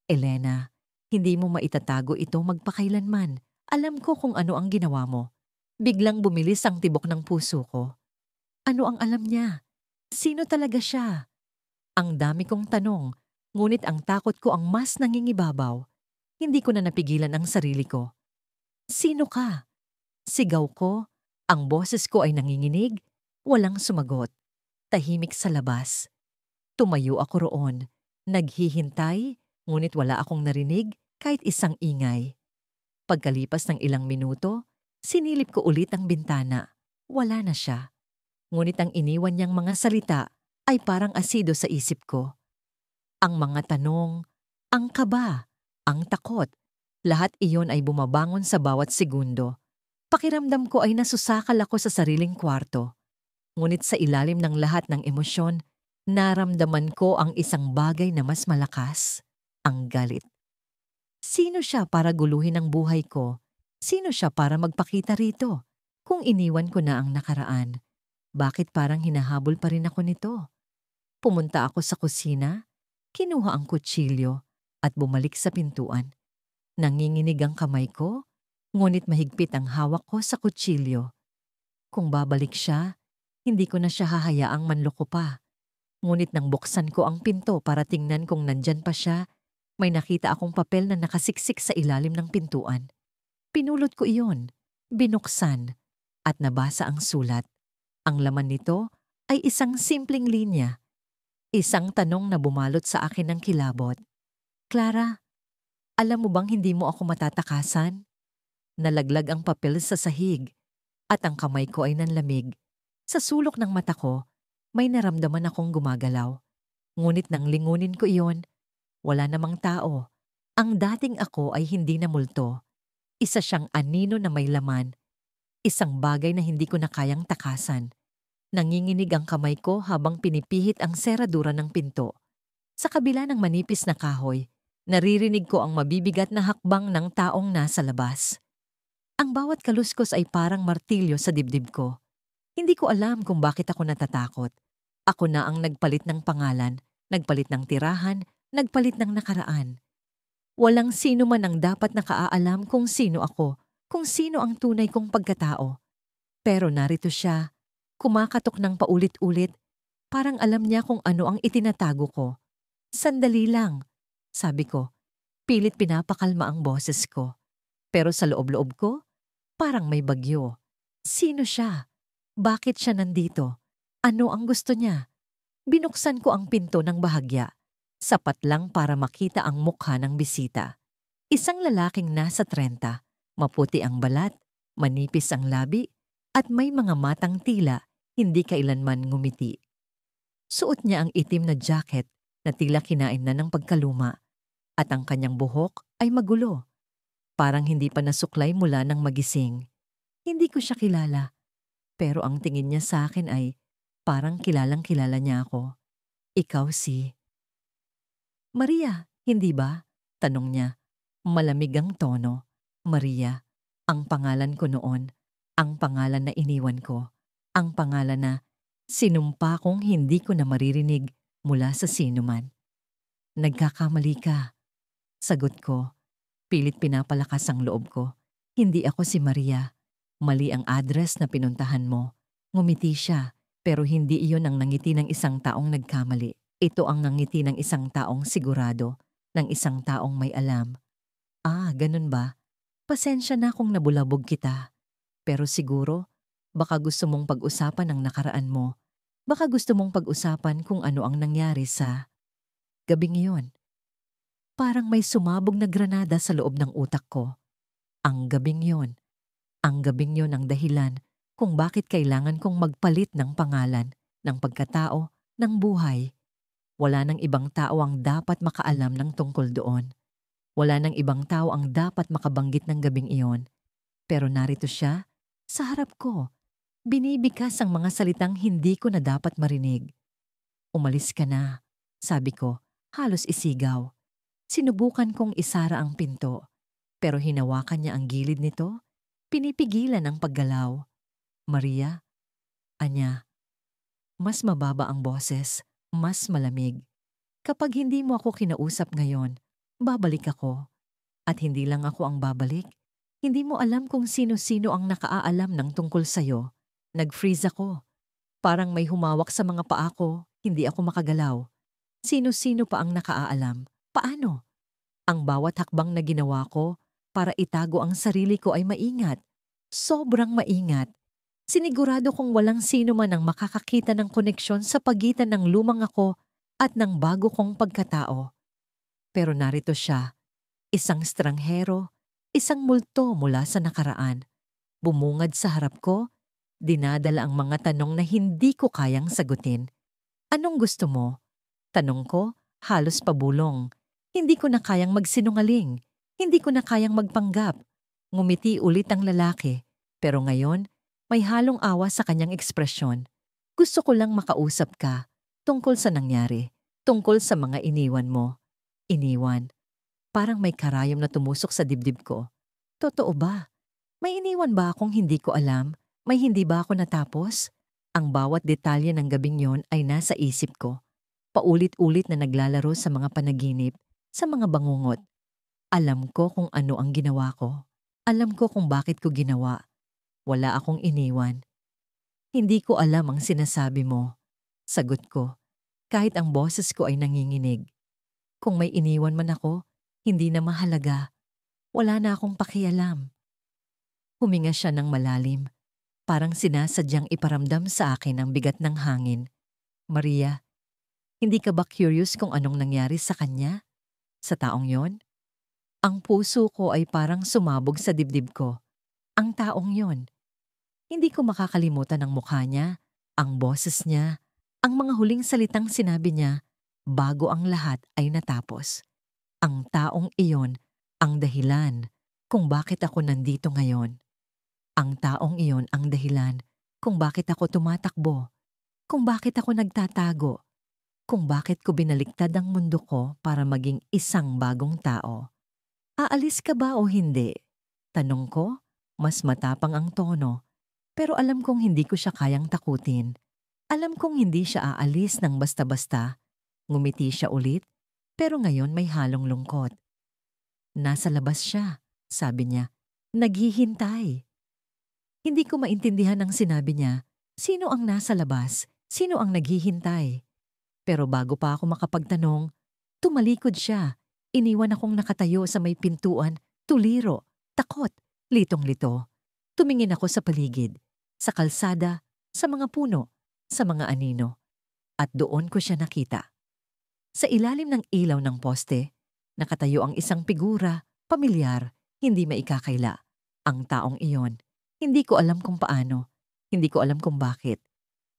Elena, hindi mo maitatago ito magpakailanman. Alam ko kung ano ang ginawa mo. Biglang bumilis ang tibok ng puso ko. Ano ang alam niya? Sino talaga siya? Ang dami kong tanong, ngunit ang takot ko ang mas nangingibabaw. Hindi ko na napigilan ang sarili ko. Sino ka? Sigaw ko. Ang boses ko ay nanginginig. Walang sumagot. Tahimik sa labas. Tumayo ako roon. Naghihintay, ngunit wala akong narinig kahit isang ingay. Pagkalipas ng ilang minuto, sinilip ko ulit ang bintana. Wala na siya. Ngunit ang iniwan niyang mga salita ay parang asido sa isip ko. Ang mga tanong, ang kaba, ang takot, lahat iyon ay bumabangon sa bawat segundo. Pakiramdam ko ay nasusakal ako sa sariling kwarto. Ngunit sa ilalim ng lahat ng emosyon, naramdaman ko ang isang bagay na mas malakas, ang galit. Sino siya para guluhin ang buhay ko? Sino siya para magpakita rito? Kung iniwan ko na ang nakaraan, bakit parang hinahabol pa rin ako nito? Pumunta ako sa kusina, kinuha ang kutsilyo at bumalik sa pintuan. Nanginginig ang kamay ko, ngunit mahigpit ang hawak ko sa kutsilyo. Kung babalik siya, hindi ko na siya hahayaang manloko pa. Ngunit nang buksan ko ang pinto para tingnan kung nandyan pa siya, may nakita akong papel na nakasiksik sa ilalim ng pintuan. Pinulot ko iyon, binuksan, at nabasa ang sulat. Ang laman nito ay isang simpleng linya. Isang tanong na bumalot sa akin ng kilabot. Clara, alam mo bang hindi mo ako matatakasan? Nalaglag ang papel sa sahig at ang kamay ko ay nanlamig. Sa sulok ng mata ko, may naramdaman akong gumagalaw. Ngunit nang lingunin ko iyon, wala namang tao. Ang dating ako ay hindi na multo. Isa siyang anino na may laman. Isang bagay na hindi ko na kayang takasan. Nanginginig ang kamay ko habang pinipihit ang seradura ng pinto. Sa kabila ng manipis na kahoy, naririnig ko ang mabibigat na hakbang ng taong nasa labas. Ang bawat kaluskos ay parang martilyo sa dibdib ko. Hindi ko alam kung bakit ako natatakot. Ako na ang nagpalit ng pangalan, nagpalit ng tirahan, nagpalit ng nakaraan. Walang sino man ang dapat nakaalam kung sino ako, kung sino ang tunay kong pagkatao. Pero narito siya, kumakatok ng paulit-ulit, parang alam niya kung ano ang itinatago ko. Sandali lang, sabi ko, pilit pinapakalma ang boses ko. Pero sa loob-loob ko, parang may bagyo. Sino siya? Bakit siya nandito? Ano ang gusto niya? Binuksan ko ang pinto ng bahagya. Sapat lang para makita ang mukha ng bisita. Isang lalaking nasa 30, maputi ang balat, manipis ang labi, at may mga matang tila hindi kailanman ngumiti. Suot niya ang itim na jacket na tila kinain na ng pagkaluma, at ang kanyang buhok ay magulo. Parang hindi pa nasuklay mula ng magising. Hindi ko siya kilala, pero ang tingin niya sa akin ay parang kilalang kilala niya ako. Ikaw si Maria, hindi ba? Tanong niya. Malamig ang tono. Maria, ang pangalan ko noon, ang pangalan na iniwan ko, ang pangalan na sinumpa kong hindi ko na maririnig mula sa sinuman. Nagkakamali ka. Sagot ko. Pilit pinapalakas ang loob ko. Hindi ako si Maria. Mali ang address na pinuntahan mo. Ngumiti siya, pero hindi iyon ang nangiti ng isang taong nagkamali. Ito ang nangiti ng isang taong sigurado, ng isang taong may alam. Ah, ganun ba? Pasensya na kung nabulabog kita. Pero siguro, baka gusto mong pag-usapan ang nakaraan mo. Baka gusto mong pag-usapan kung ano ang nangyari sa gabing iyon. Parang may sumabog na granada sa loob ng utak ko. Ang gabing yon. Ang gabing yon ang dahilan kung bakit kailangan kong magpalit ng pangalan, ng pagkatao, ng buhay. Wala nang ibang tao ang dapat makaalam ng tungkol doon. Wala nang ibang tao ang dapat makabanggit ng gabing iyon. Pero narito siya, sa harap ko. Binibikas ang mga salitang hindi ko na dapat marinig. Umalis ka na, sabi ko, halos isigaw. Sinubukan kong isara ang pinto, pero hinawakan niya ang gilid nito, pinipigilan ang paggalaw. Maria, anya, mas mababa ang boses, mas malamig. Kapag hindi mo ako kinausap ngayon, babalik ako. At hindi lang ako ang babalik. Hindi mo alam kung sino-sino ang nakaalam ng tungkol sa'yo. Nag-freeze ako. Parang may humawak sa mga paa ko, hindi ako makagalaw. Sino-sino pa ang nakaalam? Paano? Ang bawat hakbang na ginawa ko para itago ang sarili ko ay maingat. Sobrang maingat. Sinigurado kong walang sino man ang makakakita ng koneksyon sa pagitan ng lumang ako at ng bago kong pagkatao. Pero narito siya, isang stranghero, isang multo mula sa nakaraan. Bumungad sa harap ko, dinadala ang mga tanong na hindi ko kayang sagutin. Anong gusto mo? Tanong ko, halos pabulong. Hindi ko na kayang magsinungaling. Hindi ko na kayang magpanggap. Ngumiti ulit ang lalaki. Pero ngayon, may halong awa sa kanyang ekspresyon. Gusto ko lang makausap ka. Tungkol sa nangyari. Tungkol sa mga iniwan mo. Iniwan. Parang may karayom na tumusok sa dibdib ko. Totoo ba? May iniwan ba akong hindi ko alam? May hindi ba ako natapos? Ang bawat detalye ng gabing yon ay nasa isip ko. Paulit-ulit na naglalaro sa mga panaginip, sa mga bangungot. Alam ko kung ano ang ginawa ko. Alam ko kung bakit ko ginawa. Wala akong iniwan. Hindi ko alam ang sinasabi mo. Sagot ko, kahit ang boses ko ay nanginginig. Kung may iniwan man ako, hindi na mahalaga. Wala na akong pakialam. Huminga siya ng malalim. Parang sinasadyang iparamdam sa akin ang bigat ng hangin. Maria, hindi ka ba curious kung anong nangyari sa kanya? Sa taong yon? Ang puso ko ay parang sumabog sa dibdib ko. Ang taong yon. Hindi ko makakalimutan ang mukha niya, ang boses niya, ang mga huling salitang sinabi niya bago ang lahat ay natapos. Ang taong iyon ang dahilan kung bakit ako nandito ngayon. Ang taong iyon ang dahilan kung bakit ako tumatakbo, kung bakit ako nagtatago, kung bakit ko binaliktad ang mundo ko para maging isang bagong tao. Aalis ka ba o hindi? Tanong ko, mas matapang ang tono, pero alam kong hindi ko siya kayang takutin. Alam kong hindi siya aalis ng basta-basta. Ngumiti siya ulit, pero ngayon may halong lungkot. Nasa labas siya, sabi niya. Naghihintay. Hindi ko maintindihan ang sinabi niya. Sino ang nasa labas? Sino ang naghihintay? Pero bago pa ako makapagtanong, tumalikod siya. Iniwan akong nakatayo sa may pintuan, tuliro, takot, litong-lito. Tumingin ako sa paligid, sa kalsada, sa mga puno, sa mga anino. At doon ko siya nakita. Sa ilalim ng ilaw ng poste, nakatayo ang isang figura, pamilyar, hindi maikakaila. Ang taong iyon. Hindi ko alam kung paano. Hindi ko alam kung bakit.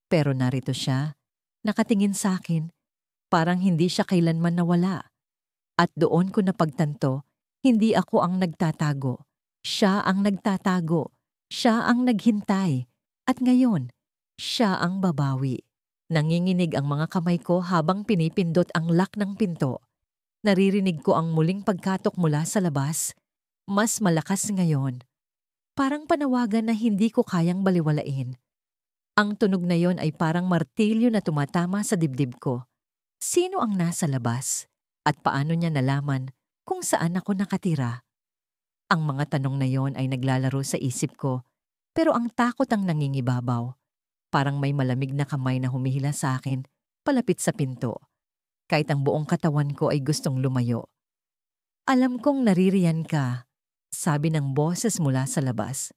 Pero narito siya, nakatingin sa akin, parang hindi siya kailanman nawala. At doon ko napagtanto, hindi ako ang nagtatago. Siya ang nagtatago. Siya ang naghintay. At ngayon, siya ang babawi. Nanginginig ang mga kamay ko habang pinipindot ang lock ng pinto. Naririnig ko ang muling pagkatok mula sa labas. Mas malakas ngayon. Parang panawagan na hindi ko kayang baliwalain. Ang tunog na yon ay parang martilyo na tumatama sa dibdib ko. Sino ang nasa labas? At paano niya nalaman kung saan ako nakatira? Ang mga tanong na yon ay naglalaro sa isip ko, pero ang takot ang nangingibabaw. Parang may malamig na kamay na humihila sa akin, palapit sa pinto. Kahit ang buong katawan ko ay gustong lumayo. Alam kong naririyan ka, sabi ng boses mula sa labas.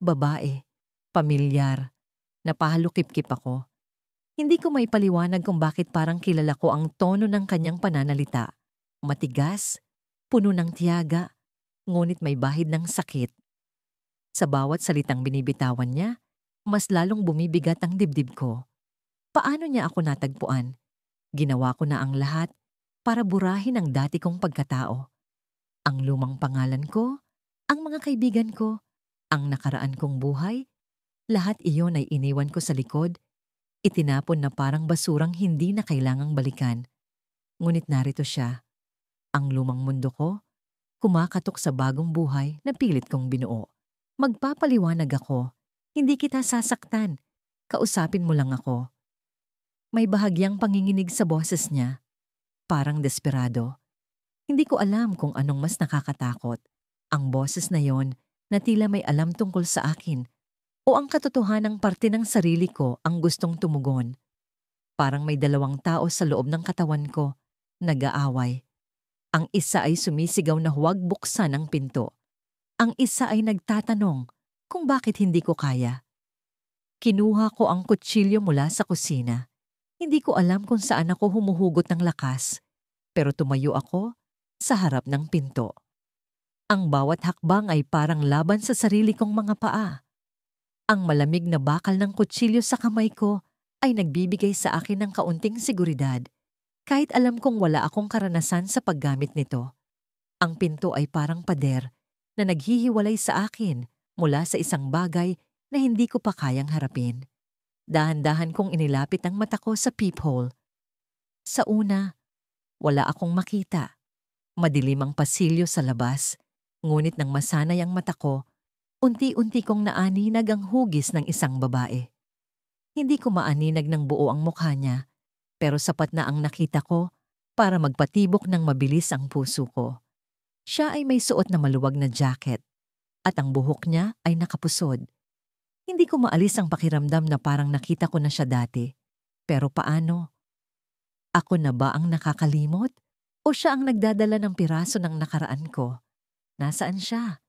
Babae, pamilyar, napahalukip-kip ako. Hindi ko maipaliwanag kung bakit parang kilala ko ang tono ng kanyang pananalita. Matigas, puno ng tiyaga, ngunit may bahid ng sakit. Sa bawat salitang binibitawan niya, mas lalong bumibigat ang dibdib ko. Paano niya ako natagpuan? Ginawa ko na ang lahat para burahin ang dati kong pagkatao. Ang lumang pangalan ko, ang mga kaibigan ko, ang nakaraan kong buhay, lahat iyon ay iniwan ko sa likod, itinapon na parang basurang hindi na kailangang balikan. Ngunit narito siya, ang lumang mundo ko, kumakatok sa bagong buhay na pilit kong binuo. Magpapaliwanag ako, hindi kita sasaktan, kausapin mo lang ako. May bahagyang panginginig sa boses niya, parang desperado. Hindi ko alam kung anong mas nakakatakot, ang boses na yon na tila may alam tungkol sa akin, o ang katotohanang parte ng sarili ko ang gustong tumugon. Parang may dalawang tao sa loob ng katawan ko, nag-aaway. Ang isa ay sumisigaw na huwag buksan ang pinto. Ang isa ay nagtatanong kung bakit hindi ko kaya. Kinuha ko ang kutsilyo mula sa kusina. Hindi ko alam kung saan ako humuhugot ng lakas, pero tumayo ako sa harap ng pinto. Ang bawat hakbang ay parang laban sa sarili kong mga paa. Ang malamig na bakal ng kutsilyo sa kamay ko ay nagbibigay sa akin ng kaunting seguridad, kahit alam kong wala akong karanasan sa paggamit nito. Ang pinto ay parang pader na naghihiwalay sa akin mula sa isang bagay na hindi ko pa kayang harapin. Dahan-dahan kong inilapit ang mata ko sa peephole. Sa una, wala akong makita. Madilim ang pasilyo sa labas, ngunit nang masanay ang mata ko, unti-unti kong naaninag ang hugis ng isang babae. Hindi ko maaninag ng buo ang mukha niya, pero sapat na ang nakita ko para magpatibok ng mabilis ang puso ko. Siya ay may suot na maluwag na jacket, at ang buhok niya ay nakapusod. Hindi ko maalis ang pakiramdam na parang nakita ko na siya dati. Pero paano? Ako na ba ang nakakalimot? O siya ang nagdadala ng piraso ng nakaraan ko? Nasaan siya?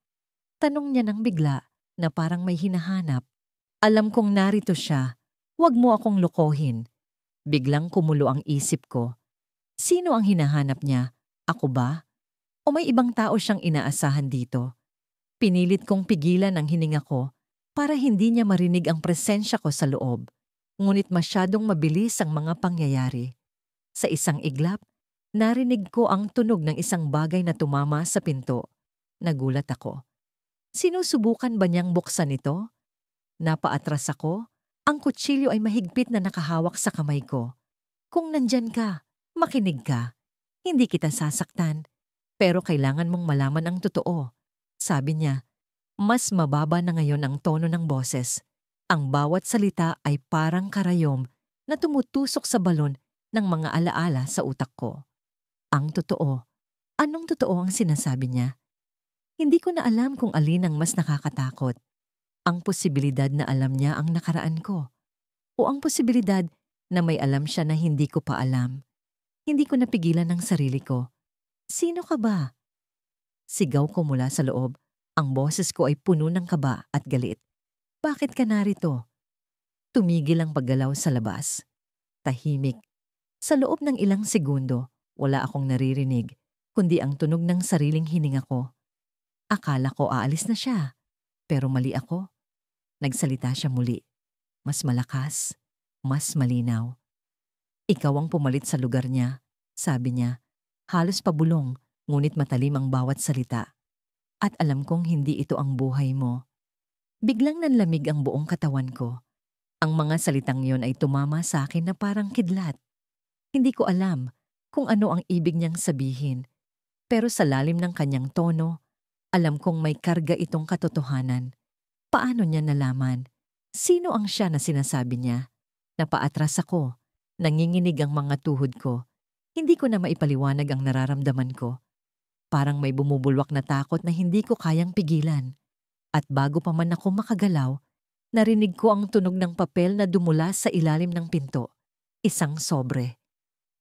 Tanong niya nang bigla na parang may hinahanap. Alam kong narito siya. Huwag mo akong lokohin. Biglang kumulo ang isip ko. Sino ang hinahanap niya? Ako ba? O may ibang tao siyang inaasahan dito? Pinilit kong pigilan ang hininga ko para hindi niya marinig ang presensya ko sa loob. Ngunit masyadong mabilis ang mga pangyayari. Sa isang iglap, narinig ko ang tunog ng isang bagay na tumama sa pinto. Nagulat ako. Sinusubukan ba niyang buksan ito? Napaatras ako. Ang kutsilyo ay mahigpit na nakahawak sa kamay ko. Kung nandyan ka, makinig ka. Hindi kita sasaktan. Pero kailangan mong malaman ang totoo. Sabi niya. Mas mababa na ngayon ang tono ng boses. Ang bawat salita ay parang karayom na tumutusok sa balon ng mga alaala sa utak ko. Ang totoo. Anong totoo ang sinasabi niya? Hindi ko na alam kung alin ang mas nakakatakot. Ang posibilidad na alam niya ang nakaraan ko. O ang posibilidad na may alam siya na hindi ko pa alam. Hindi ko napigilan ang sarili ko. Sino ka ba? Sigaw ko mula sa loob. Ang boses ko ay puno ng kaba at galit. Bakit ka narito? Tumigil ang paggalaw sa labas. Tahimik. Sa loob ng ilang segundo, wala akong naririnig, kundi ang tunog ng sariling hininga ko. Akala ko aalis na siya, pero mali ako. Nagsalita siya muli. Mas malakas, mas malinaw. Ikaw ang pumalit sa lugar niya, sabi niya. Halos pabulong, ngunit matalim ang bawat salita. At alam kong hindi ito ang buhay mo. Biglang nanlamig ang buong katawan ko. Ang mga salitang yon ay tumama sa akin na parang kidlat. Hindi ko alam kung ano ang ibig niyang sabihin. Pero sa lalim ng kanyang tono, alam kong may karga itong katotohanan. Paano niya nalaman? Sino ang siya na sinasabi niya? Napaatras ako. Nanginginig ang mga tuhod ko. Hindi ko na maipaliwanag ang nararamdaman ko. Parang may bumubulwak na takot na hindi ko kayang pigilan. At bago pa man ako makagalaw, narinig ko ang tunog ng papel na dumula sa ilalim ng pinto. Isang sobre.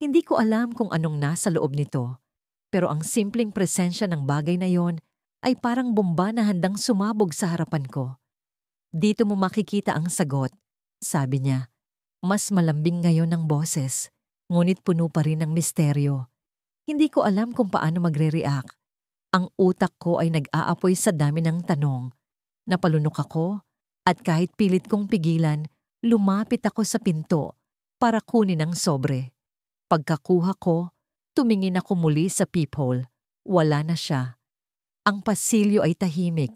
Hindi ko alam kung anong nasa loob nito, pero ang simpleng presensya ng bagay na yon ay parang bomba na handang sumabog sa harapan ko. Dito mo makikita ang sagot, sabi niya. Mas malambing ngayon ang boses, ngunit puno pa rin ng misteryo. Hindi ko alam kung paano magre-react. Ang utak ko ay nag-aapoy sa dami ng tanong. Napalunok ako at kahit pilit kong pigilan, lumapit ako sa pinto para kunin ang sobre. Pagkakuha ko, tumingin ako muli sa peephole. Wala na siya. Ang pasilyo ay tahimik.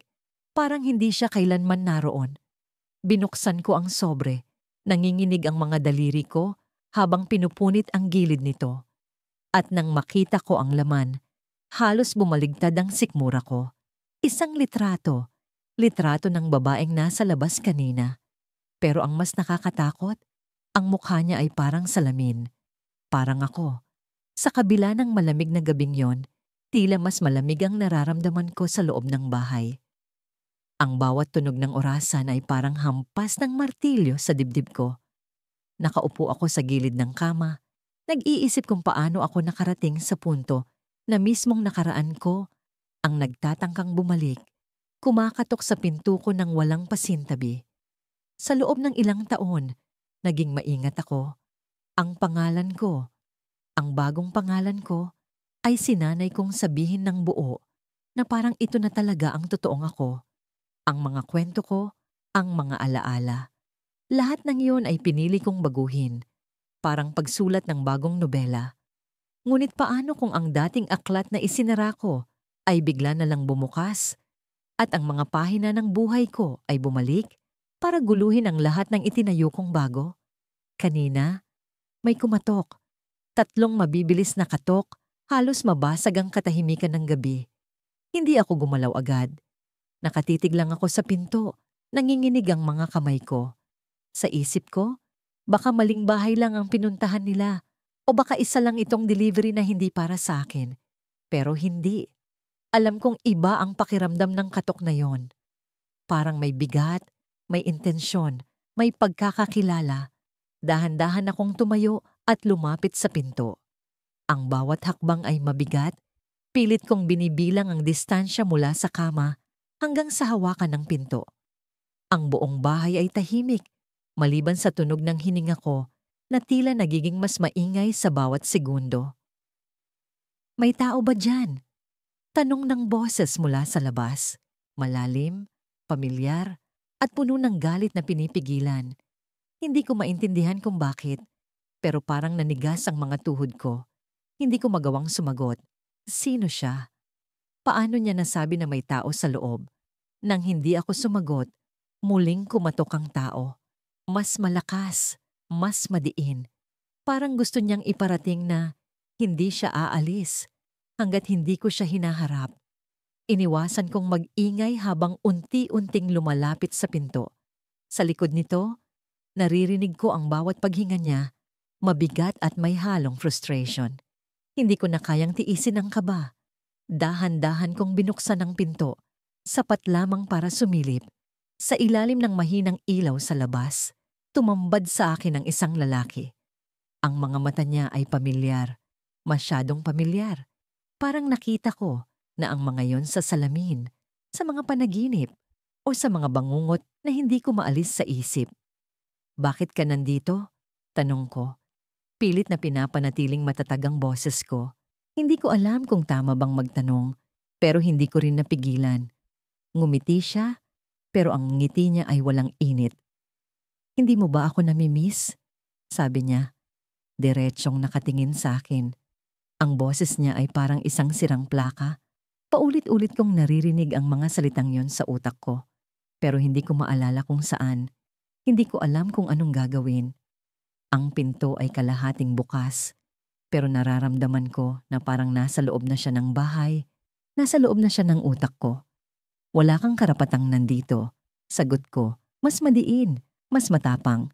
Parang hindi siya kailanman naroon. Binuksan ko ang sobre. Nanginginig ang mga daliri ko habang pinupunit ang gilid nito. At nang makita ko ang laman, halos bumaligtad ang sikmura ko. Isang litrato. Litrato ng babaeng nasa labas kanina. Pero ang mas nakakatakot, ang mukha niya ay parang salamin. Parang ako. Sa kabila ng malamig na gabing yon, tila mas malamig ang nararamdaman ko sa loob ng bahay. Ang bawat tunog ng orasan ay parang hampas ng martilyo sa dibdib ko. Nakaupo ako sa gilid ng kama. Nag-iisip kung paano ako nakarating sa punto na mismong nakaraan ko ang nagtatangkang bumalik, kumakatok sa pinto ko ng walang pasintabi. Sa loob ng ilang taon, naging maingat ako. Ang pangalan ko, ang bagong pangalan ko, ay sinanay kong sabihin ng buo na parang ito na talaga ang totoong ako. Ang mga kwento ko, ang mga alaala. Lahat ng iyon ay pinili kong baguhin, parang pagsulat ng bagong nobela. Ngunit paano kung ang dating aklat na isinara ko ay bigla na lang bumukas at ang mga pahina ng buhay ko ay bumalik para guluhin ang lahat ng itinayo kong bago? Kanina, may kumatok. 3 mabibilis na katok, halos mabasag ang katahimikan ng gabi. Hindi ako gumalaw agad. Nakatitig lang ako sa pinto, nanginginig ang mga kamay ko. Sa isip ko, baka maling bahay lang ang pinuntahan nila o baka isa lang itong delivery na hindi para sa akin. Pero hindi. Alam kong iba ang pakiramdam ng katok na yon. Parang may bigat, may intensyon, may pagkakakilala. Dahan-dahan akong tumayo at lumapit sa pinto. Ang bawat hakbang ay mabigat. Pilit kong binibilang ang distansya mula sa kama hanggang sa hawakan ng pinto. Ang buong bahay ay tahimik, maliban sa tunog ng hininga ko na tila nagiging mas maingay sa bawat segundo. May tao ba dyan? Tanong ng boses mula sa labas. Malalim, pamilyar, at puno ng galit na pinipigilan. Hindi ko maintindihan kung bakit, pero parang nanigas ang mga tuhod ko. Hindi ko magawang sumagot. Sino siya? Paano niya nasabi na may tao sa loob? Nang hindi ako sumagot, muling kumatok ang tao. Mas malakas, mas madiin. Parang gusto niyang iparating na hindi siya aalis hanggat hindi ko siya hinaharap. Iniwasan kong mag-ingay habang unti-unting lumalapit sa pinto. Sa likod nito, naririnig ko ang bawat paghinga niya, mabigat at may halong frustration. Hindi ko na kayang tiisin ang kaba. Dahan-dahan kong binuksan ang pinto, sapat lamang para sumilip. Sa ilalim ng mahinang ilaw sa labas, tumambad sa akin ang isang lalaki. Ang mga mata niya ay pamilyar, masyadong pamilyar. Parang nakita ko na ang mga yon sa salamin, sa mga panaginip, o sa mga bangungot na hindi ko maalis sa isip. Bakit ka nandito? Tanong ko. Pilit na pinapanatiling matatag ang boses ko. Hindi ko alam kung tama bang magtanong, pero hindi ko rin napigilan. Ngumiti siya, pero ang ngiti niya ay walang init. Hindi mo ba ako namimiss? Sabi niya. Diretsyong nakatingin sa akin. Ang boses niya ay parang isang sirang plaka. Paulit-ulit kong naririnig ang mga salitang yon sa utak ko. Pero hindi ko maalala kung saan. Hindi ko alam kung anong gagawin. Ang pinto ay kalahating bukas. Pero nararamdaman ko na parang nasa loob na siya ng bahay. Nasa loob na siya ng utak ko. Wala kang karapatang nandito. Sagot ko, mas madiin, mas matapang.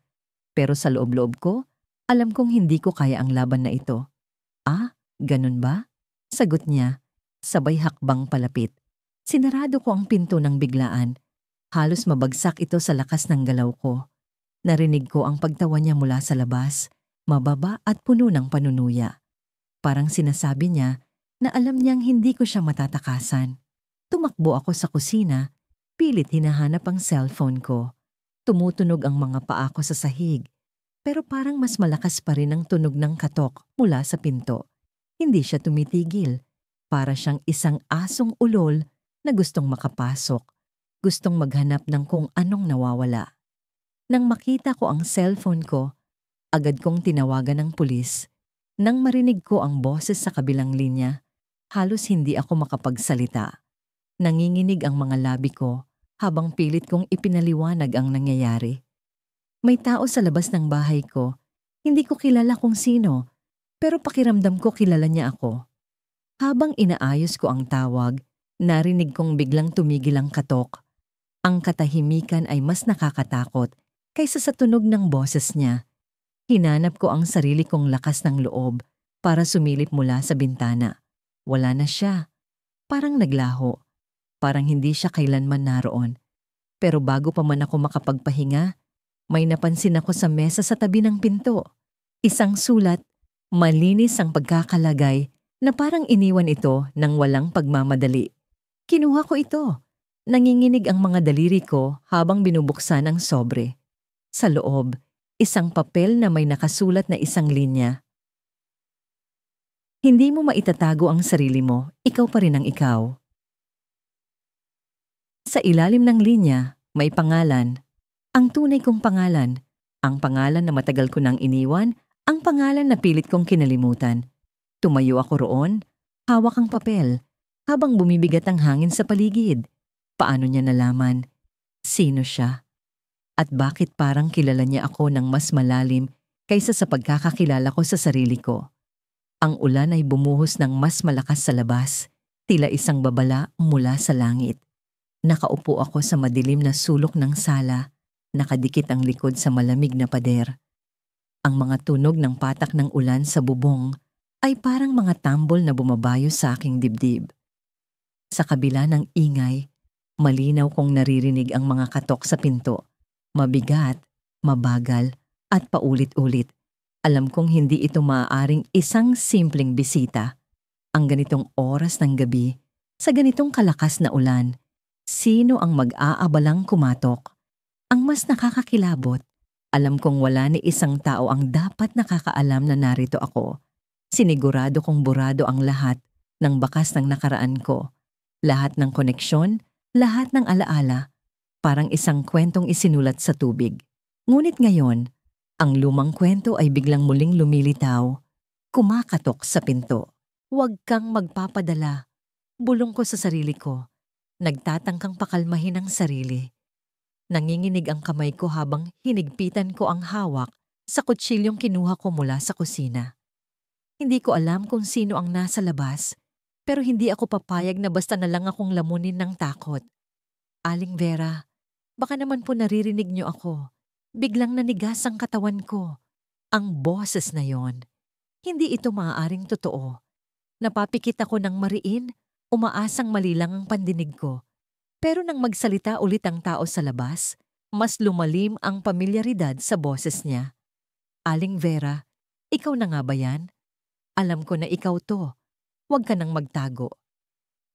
Pero sa loob-loob ko, alam kong hindi ko kaya ang laban na ito. Ah, ganun ba? Sagot niya, sabay hakbang palapit. Sinarado ko ang pinto ng biglaan. Halos mabagsak ito sa lakas ng galaw ko. Narinig ko ang pagtawa niya mula sa labas, mababa at puno ng panunuya. Parang sinasabi niya na alam niyang hindi ko siya matatakasan. Tumakbo ako sa kusina, pilit hinahanap ang cellphone ko. Tumutunog ang mga paa ko sa sahig. Pero parang mas malakas pa rin ang tunog ng katok mula sa pinto. Hindi siya tumitigil. Para siyang isang asong ulol na gustong makapasok. Gustong maghanap ng kung anong nawawala. Nang makita ko ang cellphone ko, agad kong tinawagan ng pulis. Nang marinig ko ang boses sa kabilang linya, halos hindi ako makapagsalita. Nanginginig ang mga labi ko habang pilit kong ipinaliwanag ang nangyayari. May tao sa labas ng bahay ko. Hindi ko kilala kung sino, pero pakiramdam ko kilala niya ako. Habang inaayos ko ang tawag, narinig kong biglang tumigil ang katok. Ang katahimikan ay mas nakakatakot kaysa sa tunog ng boses niya. Hinanap ko ang sarili kong lakas ng loob para sumilip mula sa bintana. Wala na siya. Parang naglaho. Parang hindi siya kailanman naroon. Pero bago pa man ako makapagpahinga, may napansin ako sa mesa sa tabi ng pinto. Isang sulat, malinis ang pagkakalagay na parang iniwan ito ng walang pagmamadali. Kinuha ko ito. Nanginginig ang mga daliri ko habang binubuksan ang sobre. Sa loob, isang papel na may nakasulat na isang linya. Hindi mo maitatago ang sarili mo, ikaw pa rin ang ikaw. Sa ilalim ng linya, may pangalan. Ang tunay kong pangalan, ang pangalan na matagal ko nang iniwan, ang pangalan na pilit kong kinalimutan. Tumayo ako roon, hawak ang papel, habang bumibigat ang hangin sa paligid. Paano niya nalaman? Sino siya? At bakit parang kilala niya ako ng mas malalim kaysa sa pagkakakilala ko sa sarili ko? Ang ulan ay bumuhos ng mas malakas sa labas, tila isang babala mula sa langit. Nakaupo ako sa madilim na sulok ng sala, nakadikit ang likod sa malamig na pader. Ang mga tunog ng patak ng ulan sa bubong ay parang mga tambol na bumabayo sa aking dibdib. Sa kabila ng ingay, malinaw kong naririnig ang mga katok sa pinto. Mabigat, mabagal, at paulit-ulit. Alam kong hindi ito maaaring isang simpleng bisita. Ang ganitong oras ng gabi, sa ganitong kalakas na ulan, sino ang mag-aabalang kumatok? Ang mas nakakakilabot, alam kong wala ni isang tao ang dapat nakakaalam na narito ako. Sinigurado kong burado ang lahat ng bakas ng nakaraan ko. Lahat ng koneksyon, lahat ng alaala, parang isang kwentong isinulat sa tubig. Ngunit ngayon, ang lumang kwento ay biglang muling lumilitaw, kumakatok sa pinto. Huwag kang magpapadala. Bulong ko sa sarili ko, nagtatangkang pakalmahin ang sarili. Nanginginig ang kamay ko habang hinigpitan ko ang hawak sa kutsilyong kinuha ko mula sa kusina. Hindi ko alam kung sino ang nasa labas, pero hindi ako papayag na basta na lang akong lamunin ng takot. Aling Vera, baka naman po naririnig niyo ako. Biglang nanigas ang katawan ko. Ang boses na yon. Hindi ito maaaring totoo. Napapikit ako ng mariin, umaasang mali lang ang pandinig ko. Pero nang magsalita ulit ang tao sa labas, mas lumalim ang pamilyaridad sa boses niya. Aling Vera, ikaw na nga ba yan? Alam ko na ikaw to. Huwag ka nang magtago.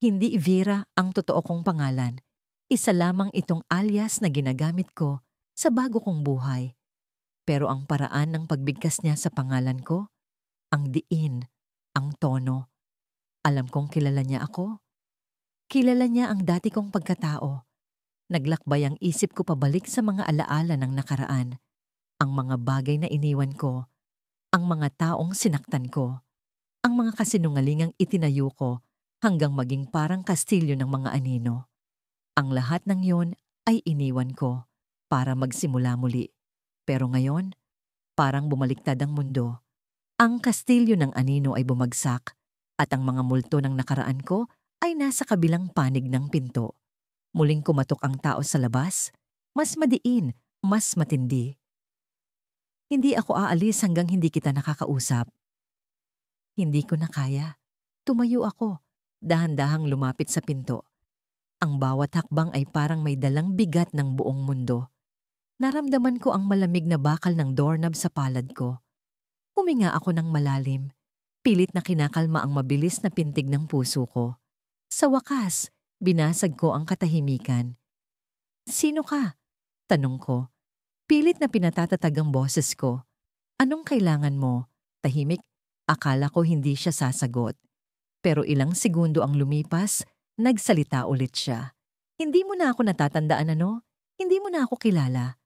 Hindi Vera ang totoo kong pangalan. Isa lamang itong alias na ginagamit ko sa bago kong buhay. Pero ang paraan ng pagbigkas niya sa pangalan ko, ang diin, ang tono. Alam kong kilala niya ako. Kilala niya ang dati kong pagkatao. Naglakbay ang isip ko pabalik sa mga alaala ng nakaraan. Ang mga bagay na iniwan ko. Ang mga taong sinaktan ko. Ang mga kasinungalingang itinayo ko hanggang maging parang kastilyo ng mga anino. Ang lahat ng yon ay iniwan ko para magsimula muli. Pero ngayon, parang bumaliktad ang mundo. Ang kastilyo ng anino ay bumagsak at ang mga multo ng nakaraan ko ay nasa kabilang panig ng pinto. Muling kumatok ang tao sa labas, mas madiin, mas matindi. Hindi ako aalis hanggang hindi kita nakakausap. Hindi ko na kaya. Tumayo ako, dahan-dahang lumapit sa pinto. Ang bawat hakbang ay parang may dalang bigat ng buong mundo. Naramdaman ko ang malamig na bakal ng doorknob sa palad ko. Huminga ako ng malalim. Pilit na kinakalma ang mabilis na pintig ng puso ko. Sa wakas, binasag ko ang katahimikan. Sino ka? Tanong ko. Pilit na pinatatatag ang boses ko. Anong kailangan mo? Tahimik, akala ko hindi siya sasagot. Pero ilang segundo ang lumipas, nagsalita ulit siya. Hindi mo na ako natatandaan ano? Hindi mo na ako kilala.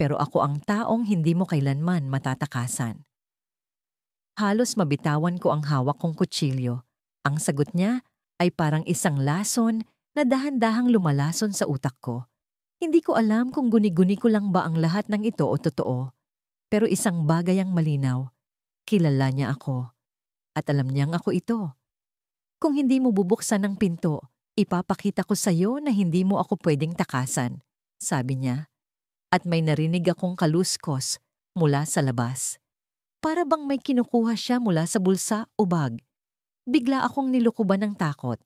Pero ako ang taong hindi mo kailanman matatakasan. Halos mabitawan ko ang hawak kong kutsilyo. Ang sagot niya ay parang isang lason na dahan-dahang lumalason sa utak ko. Hindi ko alam kung guni-guni ko lang ba ang lahat ng ito o totoo. Pero isang bagay ang malinaw. Kilala niya ako. At alam niyang ako ito. Kung hindi mo bubuksan ang pinto, ipapakita ko sa iyo na hindi mo ako pwedeng takasan, sabi niya. At may narinig akong kaluskos mula sa labas. Para bang may kinukuha siya mula sa bulsa o bag. Bigla akong nilukuban ng takot.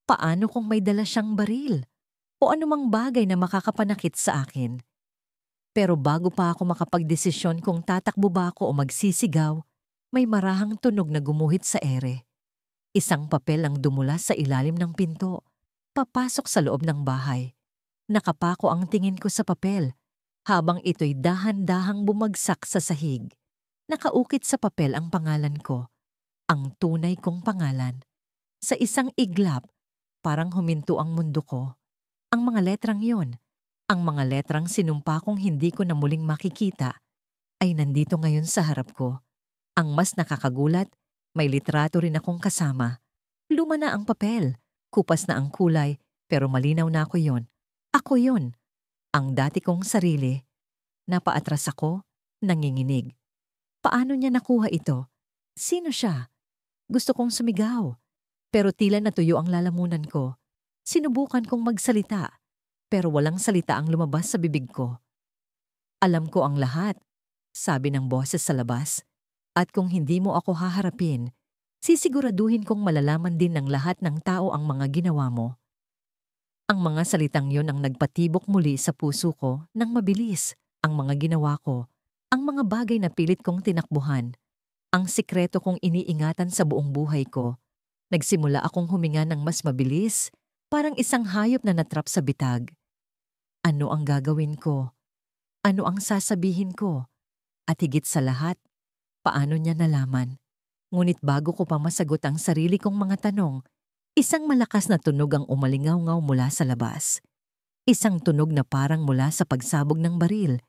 Paano kung may dala siyang baril? O anumang bagay na makakapanakit sa akin? Pero bago pa ako makapagdesisyon kung tatakbo ba ako o magsisigaw, may marahang tunog na gumuhit sa ere. Isang papel ang dumula sa ilalim ng pinto, papasok sa loob ng bahay. Nakapako ang tingin ko sa papel, habang ito'y dahan-dahang bumagsak sa sahig. Nakaukit sa papel ang pangalan ko, ang tunay kong pangalan. Sa isang iglap, parang huminto ang mundo ko. Ang mga letrang yon, ang mga letrang sinumpa kong hindi ko na muling makikita, ay nandito ngayon sa harap ko. Ang mas nakakagulat, may litrato rin akong kasama. Luma na ang papel, kupas na ang kulay, pero malinaw na ako yon. Ako yon, ang dati kong sarili. Napaatras ako, nanginginig. Paano niya nakuha ito? Sino siya? Gusto kong sumigaw. Pero tila natuyo ang lalamunan ko. Sinubukan kong magsalita, pero walang salita ang lumabas sa bibig ko. Alam ko ang lahat, sabi ng boses sa labas. At kung hindi mo ako haharapin, sisiguraduhin kong malalaman din ng lahat ng tao ang mga ginawa mo. Ang mga salitang yon ang nagpatibok muli sa puso ko nang mabilis. Ang mga ginawa ko, ang mga bagay na pilit kong tinakbuhan, ang sikreto kong iniingatan sa buong buhay ko. Nagsimula akong huminga ng mas mabilis, parang isang hayop na natrap sa bitag. Ano ang gagawin ko? Ano ang sasabihin ko? At higit sa lahat, paano niya nalaman? Ngunit bago ko pa masagot ang sarili kong mga tanong, isang malakas na tunog ang umalingaw-ngaw mula sa labas. Isang tunog na parang mula sa pagsabog ng baril.